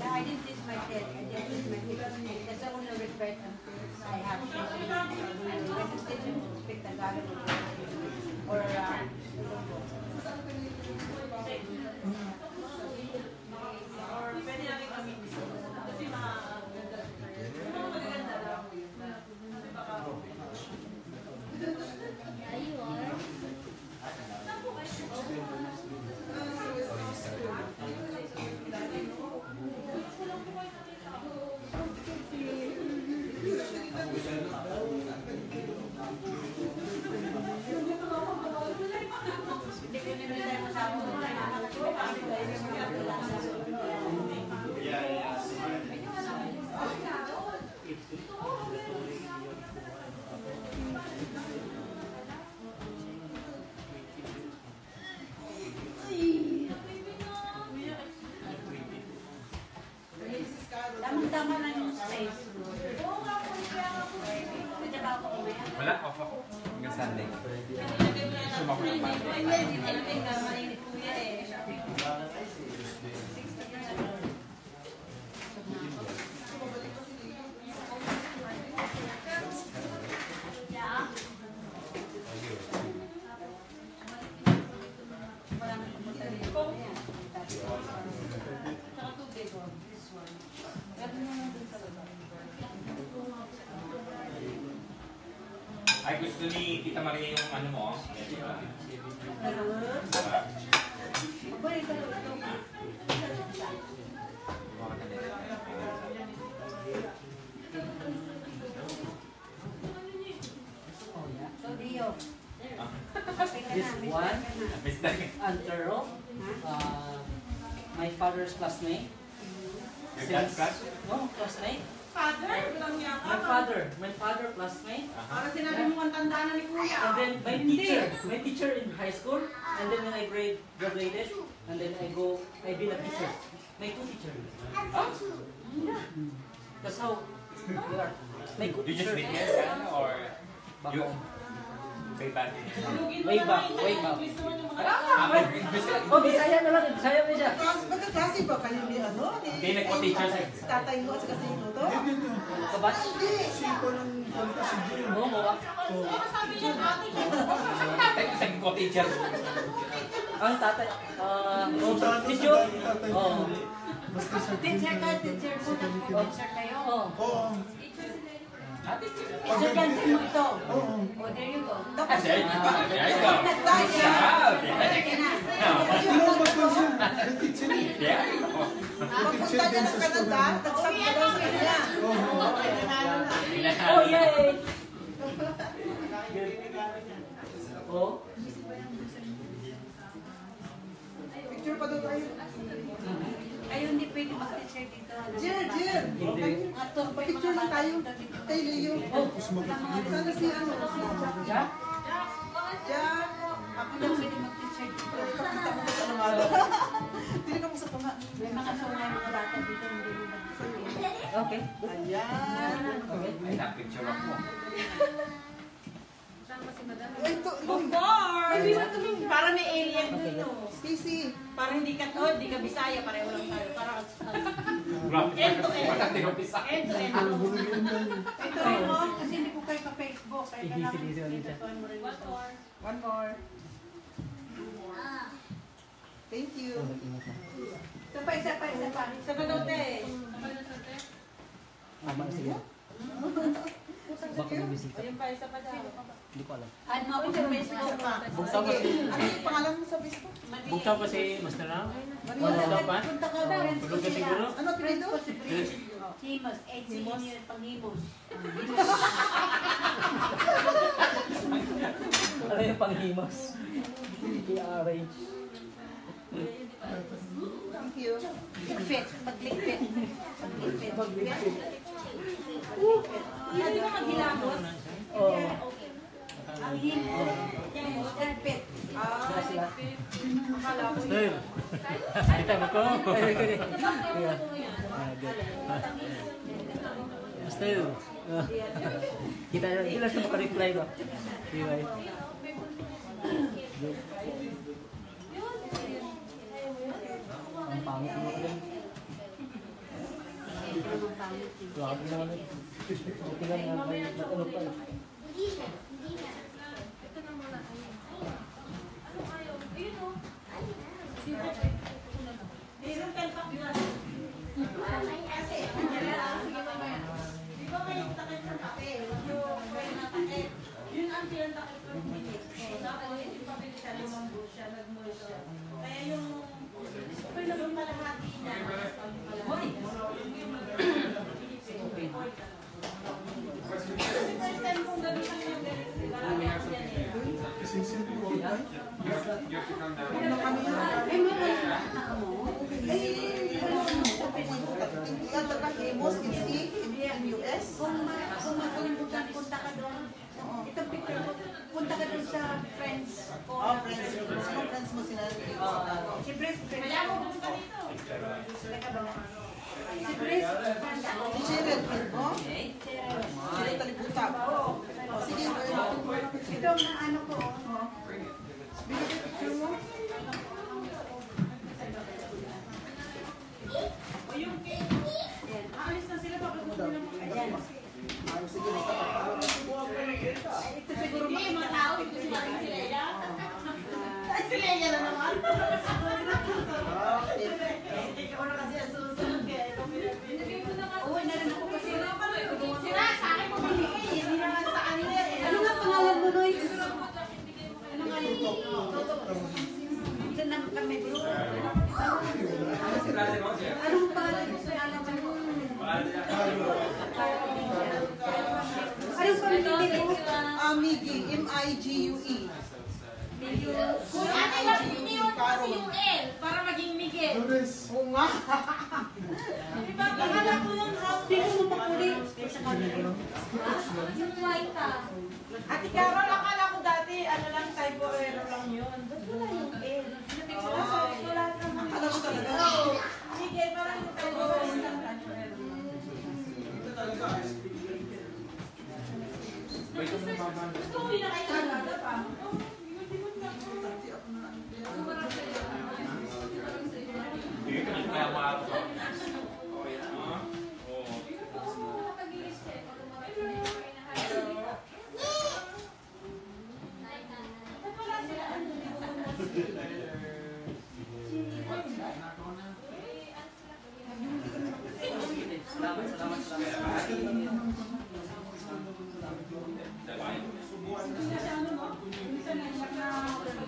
I didn't teach my kid. I didn't teach my kid. That's the only regret I have. When the student speak Tagalog or pwede namin kami kasi maganda. You are. Tama na yung space. Wala, off ako. Hanggang Sunday. Ay, gusto ni Tita Maria yung ano mo? So, Dio. This one, Antero, my father's classmate. Your dad's class? No, classmate. Father? Bilang niya ka. My father classmate. Para sinabi mo ang tandaan na ni Kuya. And then my teacher in high school. And then when I graduated, and then I've been a teacher. My two teachers. That's how we are. My good You just teacher. meet here, or Back you? home. Way back. Way back, way back. Oh, Bisaya na lang. Bisaya na siya. Magkaklase ba kayo ni ano? Hindi, nagpo-teacher siya. Tatay mo at saka si Ito to? Kabat? Hindi. Siko ng kwento si Jim. Oo, mawa. Sabi niya, ate niya. Second ko teacher. Ang tatay, teacher? Oo. Teacher ka, teacher mo na po. Teacher kayo. Oo. Estudyante mo ito. O, there you go. There you go. Yeah. Pagpunta niya ng Canada, tagsap ka daw sa kanya. Oh, yay! Oh? Picture pa daw tayo. Kayo hindi pwede mag-teacher dito. Jir! Picture lang tayo. Kay Leo. Sana si ano? Jack? Jack! Ako lang pwede mag-teacher dito. Pakita mo sa ano. Tili ka mo sa tunga. May mga sungay mga bata dito. Hindi mo mag-teacher. Okay. Ayan. Okay. Ay, na-picture ako. Ay, ito. Para may alien dito. Stacy. Para hindi ka Bisaya, pareho lang tayo. Para End to end. end to end. Ito rin mo, kasi hindi ko kayo pa-Facebook. Kaya kailangan pinatuan mo rin ito. One more. Thank you. Isa pa, isa pa, isa pa. Sa Badote. Sige. Baka may bisita. Ayun pa, isa pa daw. Hindi ko alam. Add mo ako sa Facebook. Bugtaw pa si... Ano yung pangalan mo sa Facebook? Bugtaw pa si Master Ram? Punta ka, punta ka daw. Tulog ka siguro? Ano pinito? Himos, Himos. Panghimos. Ano yung panghimas? I-arrange. Thank you. Ligpit, pagligpit. Pagligpit. Hindi mo maghilamos. Oo. Ang himos. Ligpit. Master! Kita mo ko? Master! Kita nyo siya makareply ba? Anyway. Ang pangit mo ka din. Grabe naman eh. Buti lang nga may ano pa eh. Meron kang kapila. Kasi, di ba may takip ng kape? Yung kayo na takip. Yun ang tinatakip ng minute. Tapos, yung pabili siya, lumambo siya, nagmul siya. Kaya yung kalahati niya. Hoy! First time kong gano'n sa kanya, marami ako yan eh. You have to come down. Ay, may mga mo. Ang taga-Hemos is in US. Kung makalimutan, punta ka doon. Itong picture ko, punta ka doon sa friends ko. Oh, friends. Sino friends mo sila? Si Brice, Kaya mo pumunta dito. si Brice, friends ako. Si Cheryl, oh? Cheryl Talibutag. Sige, Ito na ano ko. bigyan ko picture mo. O yung cake. Aalis na sila, bakit gusto nila Ayan. Sige, basta Ito siguro Hindi, mga tao, ito sila rin sila. Ay, sila yan na naman. Ikaw na kasi ang susunod kaya ikaw pinapili. uwi na rin ako kasi. Sila, sa akin mo maliit. Hindi naman sa kanila eh. Ano nga pangalan Miggy, M-I-G-U-E. Kung ate lang, iniwan ko kasi yung L para maging Miguel. Oo nga. Diba, akala ko yung hindi ko mapakuli. Yung white ka. Ate Carol, akala ko dati, ano lang, typo error lang yun. Ba't wala yung L? Wala naman. Alam mo talaga. Miguel, parang yung typo error. Ito talaga. Gusto ko yung nakailangan pa.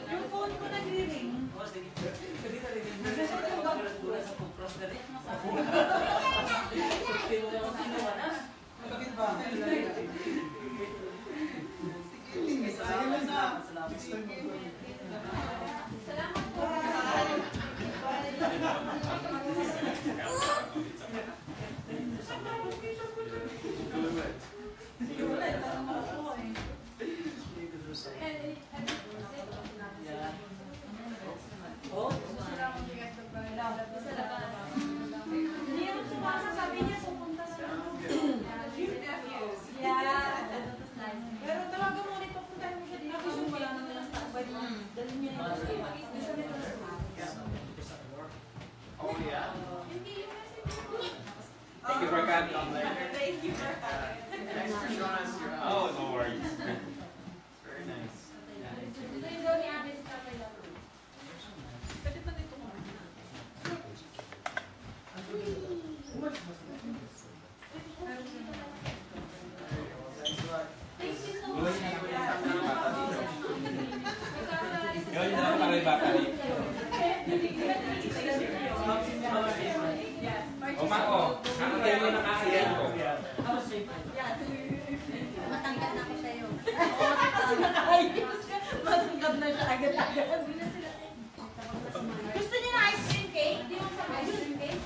Yung phone ko nagre-ring. Malapit ba? Hindi yung sumasa, sabi niya pupunta na lang. Pero tawagan mo ulit papunta mo siya dito. Kasi yung wala naman ang takbay mo. Dali niya na siya. Oh, yeah. Thank you for coming. Thank you for coming. Thanks for showing us your. Oh, no worries. Very nice. Ito yung daw ni Abby sa kapila. Pwede pa dito mo. Thank you so Uy, much. yun na lang para bata dito. O, Mako, ano kayo yung nakakayan ko? Matangkat na ako sa'yo. Matangkad na siya agad-agad. Gusto niyo na ice cream cake? Di mo sa ice cream cake?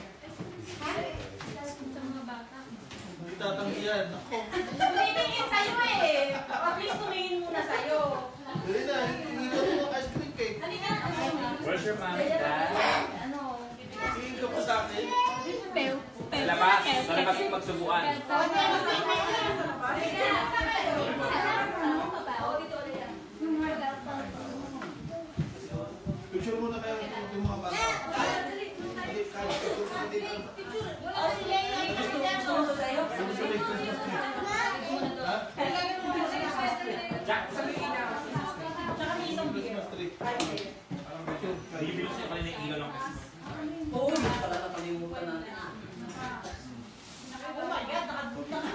Ha? Sa mga bata. Hindi tatanggihan. Ako. Tumingin sa'yo eh. At least tumingin muna sa'yo. Dali na, hindi ko ito ng ice cream cake. Halika na. Where's your mom and dad? Ano? Tingin ka pa sa akin. Sa labas. Sa labas yung magsubuan. Picture muna kayo yung mga bata. Hindi, kaya. Jack, sabihin na. Christmas tree. Bibili siya pala ng ilaw ng Christmas. Oo, yun pala nakalimutan natin. Oh my God, nakapunta na.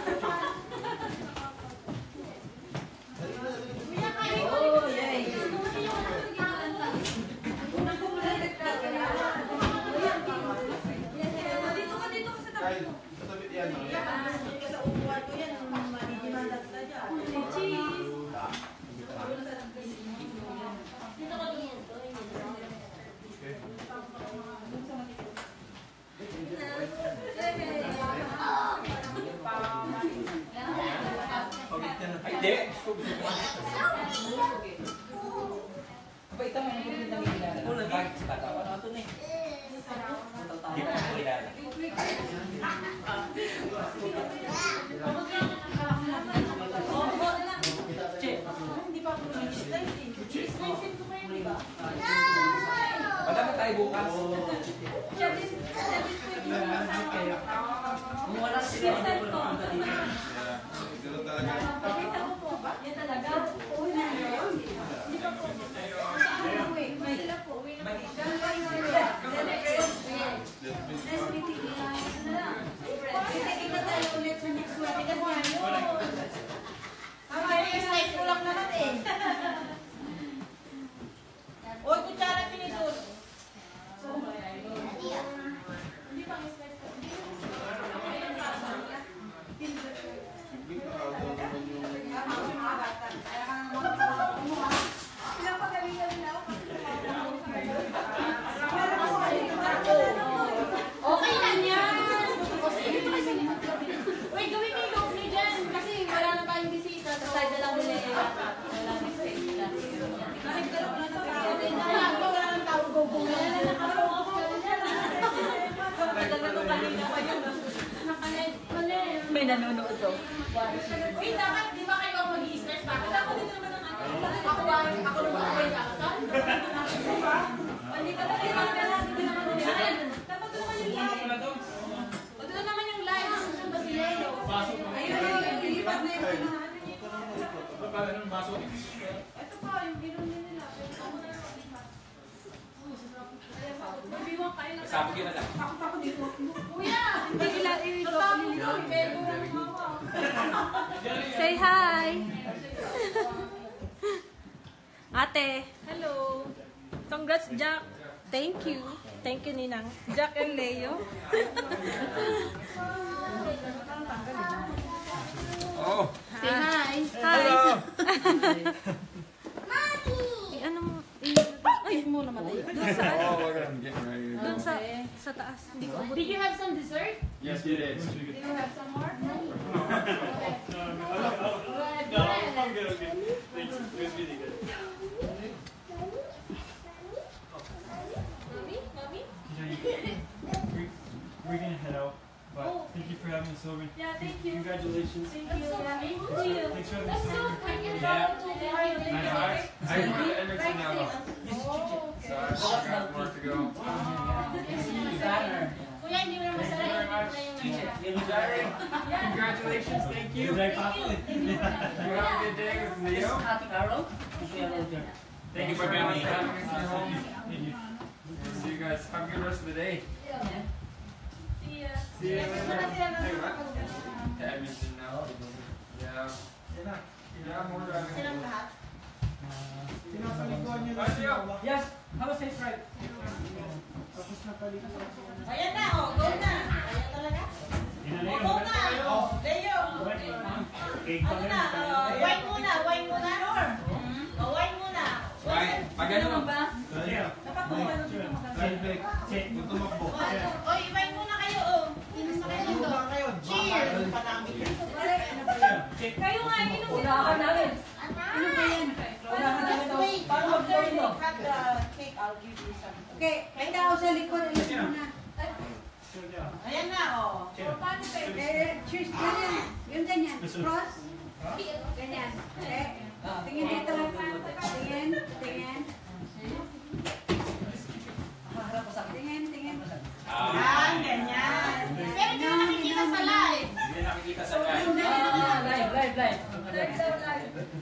Oh, yay! Kyle, katabi yan. Sa upuan ko yan, manidimanda sila dyan. Cheese. Ay, di. Aba, ito mo yung pagkita ng kilala. Oo, nag-bakit sa bata. Ano ito na eh? Hindi ko na kilala. Hindi pa ako nag-slice eh. Slice ko kayo, di ba? Wala na tayo bukas. Kung wala sila, hindi ko napunta dito. Ganun talaga. Yan talaga. Hindi pa po. May sila po. Nice meeting you. Ano lang? Kita tayo ulit sa next one. Kasi ano? Tama, yung slice ko lang naman eh. Oy, kutsara pinidor. Hindi pa slice ka. Simple na ako naman yung pala ng baso. Ito pa, yung binunin nila. Mabiwang kayo na. Sabi ko na lang. Takot dito. Kuya, hindi nila i-drop nila. Say hi! Ate. Hello. Congrats, Jack. Thank you. Thank you, Ninang. Jack and Leo. Oh. Say hi. Hi. Hello. Eh, ano mo? Ay, mo naman. Doon sa, Oh, look at him getting ready. doon sa taas. Hindi ko abot. Did you have some dessert? Yes, we did. Did you have some more? No, I'm good, okay. Thanks. It was really good. Mommy? We're gonna head out, but thank you for having us over. Yeah, thank you. Congratulations. Thank you. Thank you. Thanks for having That's us so over. quick and Yeah. to I went to Edmonton now, though. So I still got more to go. Kuya, hindi mo na Thank you masarap. very much. Jerry, congratulations. Thank you. Good night, Papa. You have a good day with Leo. Ate Carol, Thank you for having us in your home. Thank you. We'll see you guys. Have a good rest of the day. See ya. See you later. Hey, what? To Edmonton now. Yeah. Yeah, more driving. Silang lahat? Pinapaliguan nyo na Bye, siya. Leo. Yes, have a safe ride. Tapos napaliguan. Ayan na, oh. Go na. Ayan talaga? Oh, go na. Oh, Leo. Ano na? Wine muna. Wine muna. Oh, wine muna. Bye. Magano ba? Tumakbo. Oy, wine muna kayo, oh. Inom na kayo dito. Cheers. Kayo nga, inom muna. Unahan namin. Ano ba yan? Unahan namin daw. Paano mag-join mo? Cut the cake, I'll give you some. Okay, may tao sa likod. Alis mo na. Ayan na, oh. Paano ba? Cheers, ganyan. Yung ganyan. Cross. Ganyan. Okay. Tingin dito. Tingin. Tingin. Tingin, tingin. Yan, ganyan. Pero hindi mo nakikita sa live. Hindi nakikita sa live. Live.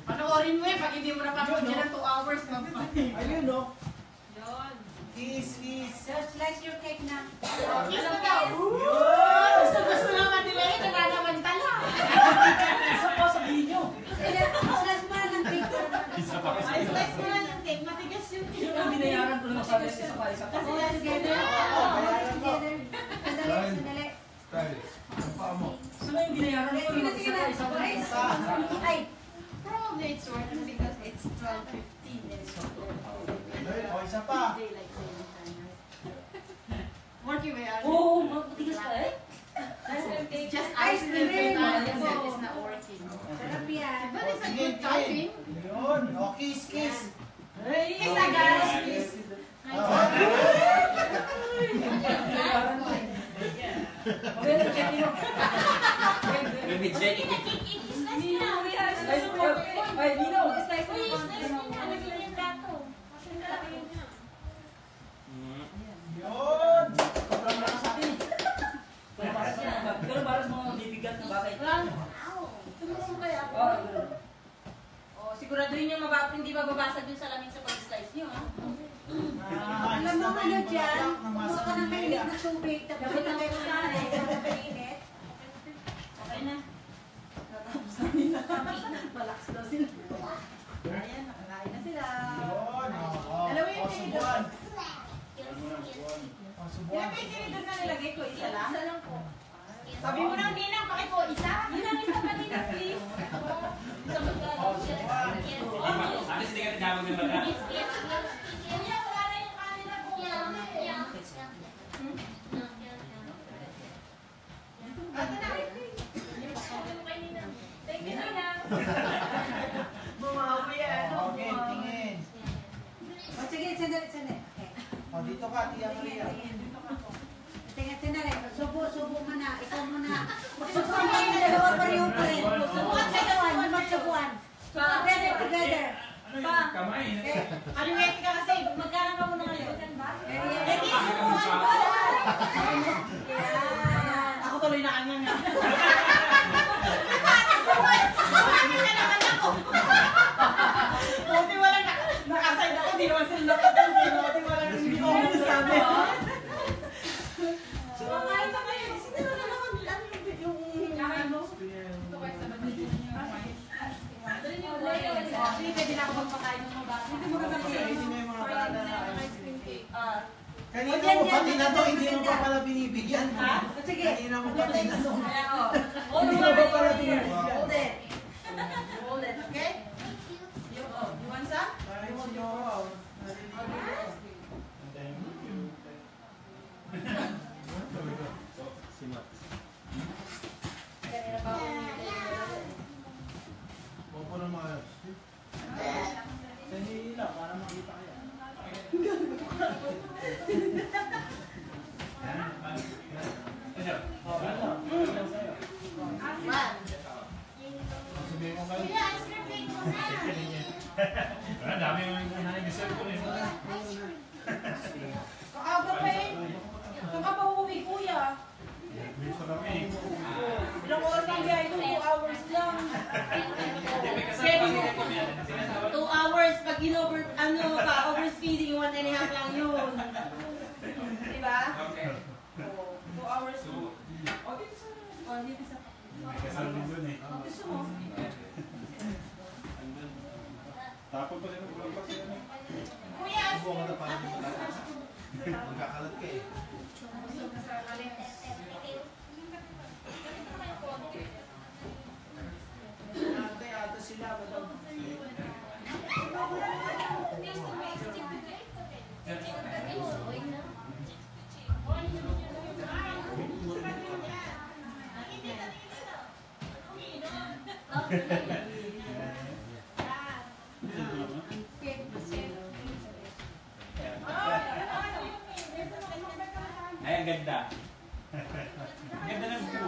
Panoorin mo eh, pag hindi mo napapanood yan ng 2 hours. Ayun, no? Yun. Kiss. So, slice your cake na. Kiss na daw. Gusto naman nila eh, nananamantala. Isa pa sabihin nyo. Slice mo na ng cake. Ay, slice mo lang yung cake. Matigas yung cake. Yung binayaran ko naman sabi sa pa. Kasi yan together. Together. Sandali. Style. Ang paa mo. Sino yung binayaran ko naman sa isa pa? Ay. Probably it's worth it because it's 12:15. Ayun, isa pa. Working way out. Oo, matigas pa eh. Just ice cream is not working. Sarap yan. But it's a good topping. Yun. O, kiss. Kiss guys. Kiss. Maybe Jenny. Ay, Nino. Yun. Pero para sa mga bibigat na bagay. Tumulong kaya ako. Oh, siguraduhin nyo hindi mababasag yung salamin sa pag-slice nyo, ha? Alam mo ano dyan? Kumuha ka ng mainit na tubig. Tapos na kayo sa akin. Mainit. Okay na. Relax daw sila. Ayan, nakakain na sila. Yun. Alam mo yung Subuan. Ilan ba yung tinidor na nilagay ko? Isa lang? Isa lang po. Sabi mo na, Ninang, bakit po isa? Ninang, isa pa, Ninang, please. Alis hindi ka nagdamag ng baga. Kuya, wala na yung kanin na po. Ito na. Thank you, Ninang. Bumawi yan. Okay, tingin. O sige, sandali. Okay. O, dito ka, Tia Maria. Tingnan, sandali. Subo mo na. Ikaw mo na. Magsubuan kayo na dalawa pareho pa rin. Magsubuan kayo. Magsubuan. Together. Kamay. Kaliwete ka kasi. Magkarang ka muna ngayon. Ako tuloy na kanya nga. Bakit na naman ako? Actually, pwede na ako magpakain ng mga bata. Hindi mo kasi Hindi na yung mga bata na ice cream cake. Kanina Yan, mo yan, pati yan, na to, yan, hindi mo yan. pa pala binibigyan. Ha? Sige. Kanina mo pati na to. Hold Hindi mo pa pala binibigyan. Hold it. Hold it, okay? You want some? Ayun mo. Kanina pa ako Opo na mga. Sa hila, para makita kaya. Sabihin ko kayo. Ang dami yung nag-isip ko eh. Kaaga pa eh. Saan ka pa uuwi, kuya? Gusto kami. Ilang oras lang biyahe ko? 2 hours lang. 2 hours. Pag overspeeding, 1.5 lang yun. Diba? 2 hours. Dito sa... May kasal din dun eh. Gusto mo? Tapos pa rin ang pa siya. Kuya, Buwan ka na parang magkakalat ka eh. Ate sila, madam. Ay, ang ganda. Ang ganda ng view.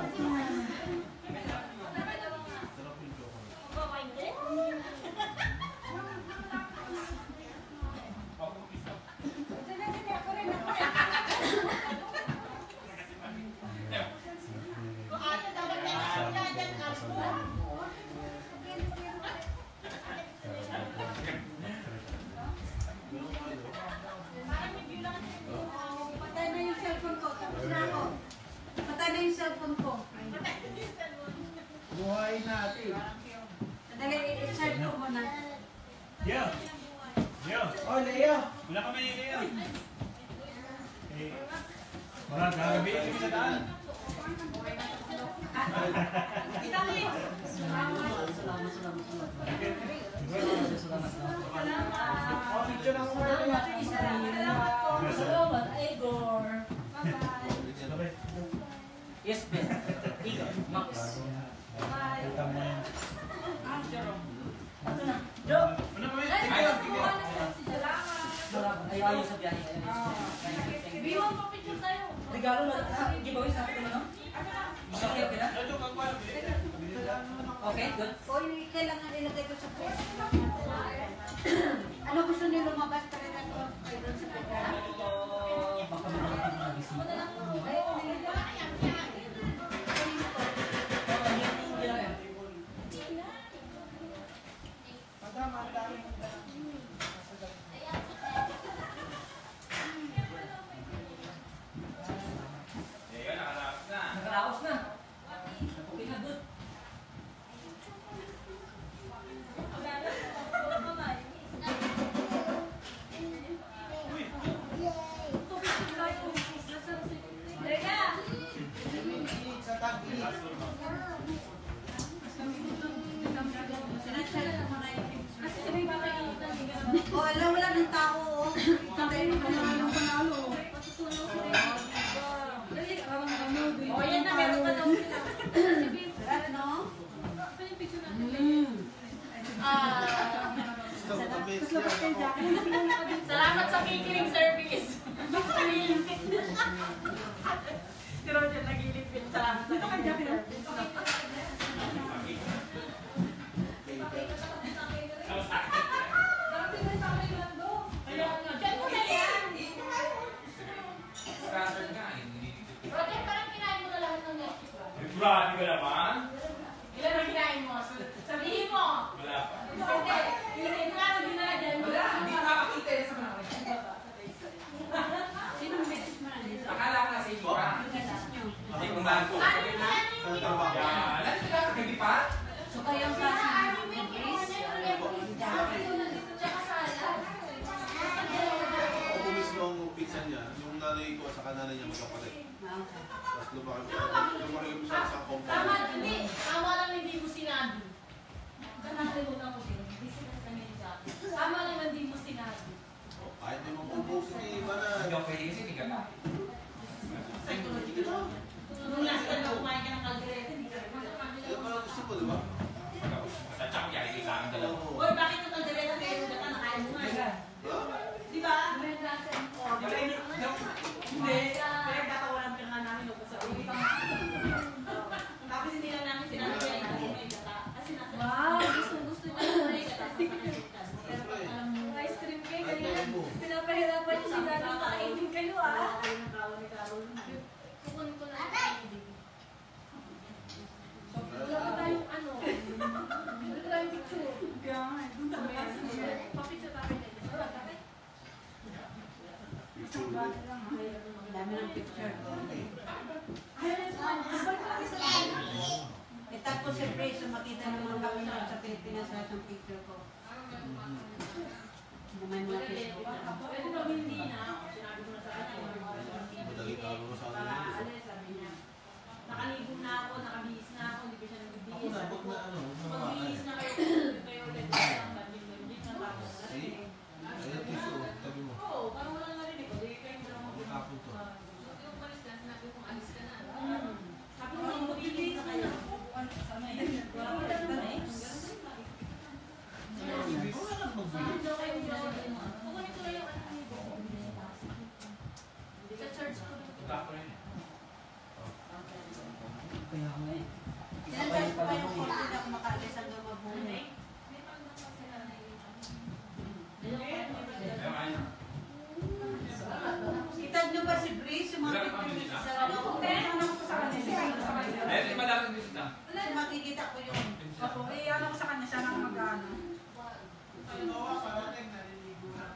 Patay na yung cellphone ko. Tapos na ako. Patay na yung cellphone ko. Buhay natin. Dali, i-charge ko muna. Yo! Yo! Oh, Leo. Wala kami Leo. Eh, wala, gagabihin kami sa daan. Oh, picture na mo. Yes, Ben. Igor, Max. Kita mo yan. Ano na? Jo! Ano kami? Ayaw sa biyahe. Biwan pa picture tayo. Regalo na. Giveaway sa akin naman, no? Okay, okay na? Okay, good. O, yung kailangan ilagay ko sa press. Ano gusto niyo lumabas pa rin ako? Baka makakapit na gising. Madam, ang dami mo na. Nakaraos na. Okay na, good. Sa tagi. O, alam, wala ng tao. Patay mo pa naman ang panalo. O, yan na, meron pa daw sila. No? Salamat sa catering service. Si Roger nagilipin. Salamat sa catering service. Diyan mo na yan. Roger, parang kinain mo na lahat ng Nesquik. Grabe ka naman. Ilan ang kinain mo? Sabihin mo. Wala pa. Hindi. Hindi mo lang dinala dyan. Wala. Hindi nakakita sa mga Sinong message mo na dito? akala ko nasa iyo ka. Hindi ko man po. Ano yung Trabaho. Yan. pagkakananay niya magkapalit. Okay. Tapos lumaki kami sa compound. Tama lang hindi mo sinabi. Nakalimutan ko din. Hindi sila kami sa akin. Tama lang hindi mo sinabi. Kahit may mabubog si iba na. Hindi ako pwede kasi hindi ka na. Nung last time na kumain ka ng kaldereta, hindi ka rin. Yan pala gusto mo, di ba? Tatsa ko yari sa akin dalawa. Uy, bakit yung kaldereta kayo yung gata na kaya mo nga? Di ba? Hindi. Pinagkatawalan ka nga namin nung sa uwi. Tapos hindi lang namin sinabi kaya yung may gata. Kasi nasa... Wow, gusto niya yung ice cream. Ice cream kayo, ganyan. Pinapahirapan niyo si Daddy kainin kayo, ah. Kukunin ko na. Wala pa tayong ano. Wala pa tayong picture. Pa-picture tayo na dyan. Wala tayo. Dami ng picture. Eh, tapos siyempre, makita naman kami sa Pilipinas lahat ng picture ko. Naman mga Facebook. Pwede kami hindi na. Sinabi ko na sa akin. Madali tago ko sa akin. Sabi niya. Nakaligo na ako, nakabihis na ako, hindi ko siya nagbibihis. Ako na, ba't na ano? Magbihis na kayo ulit. Bandit na tapos. Ayan, tissue. Tabi mo. Oo, parang wala narinig. Hindi kayo mo lang mag-ibig. Tapon to. Yung umalis ka, sinabi ko alis ka na. Sabi ko, magbibihis na kayo. Wala ko lang na eh. Wala lang magbili. Kukunin ko lang yung sa church ko. Tako rin. Kaya nga eh. Ilan tayo pa yung konti na ako makaalis hanggang mabuhay. Itag nyo ba si Grace, yung mga picture niya sa ano? Ano ko sa kanya? Eh, di ba dapat dito na? Makikita ko yung... Ako, ano ko sa kanya, siya nang mag-ano.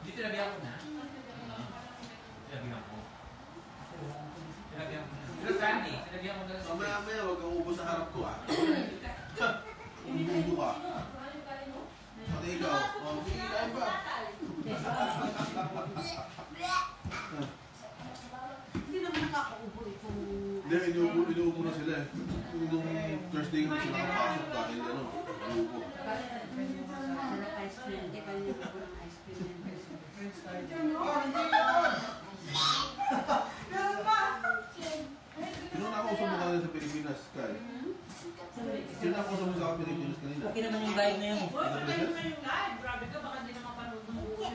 Dito nabihan ko na. Sinabihan ko. Sinabihan ko na. Sila Sandy, sinabihan ko na. Mamaya-maya, huwag kang ubos sa harap ko, ah. Umubo ka. Pati ikaw. Sige, kain pa. Hindi naman nakakaubo itong... Hindi, inuubo na sila eh. Nung Thursday nga sila nakapasok dahil ano, inuubo. Sarap ice cream. Hindi ka nyo ko ng ice cream. Sino na ako sa mukha nila sa Pilipinas, Kyle? Sino na ako sa mukha sa Pilipinas kanina? Okay naman yung guide na yun. Huwag kayo yung live. Grabe ka, baka hindi na mapanood ng buhay.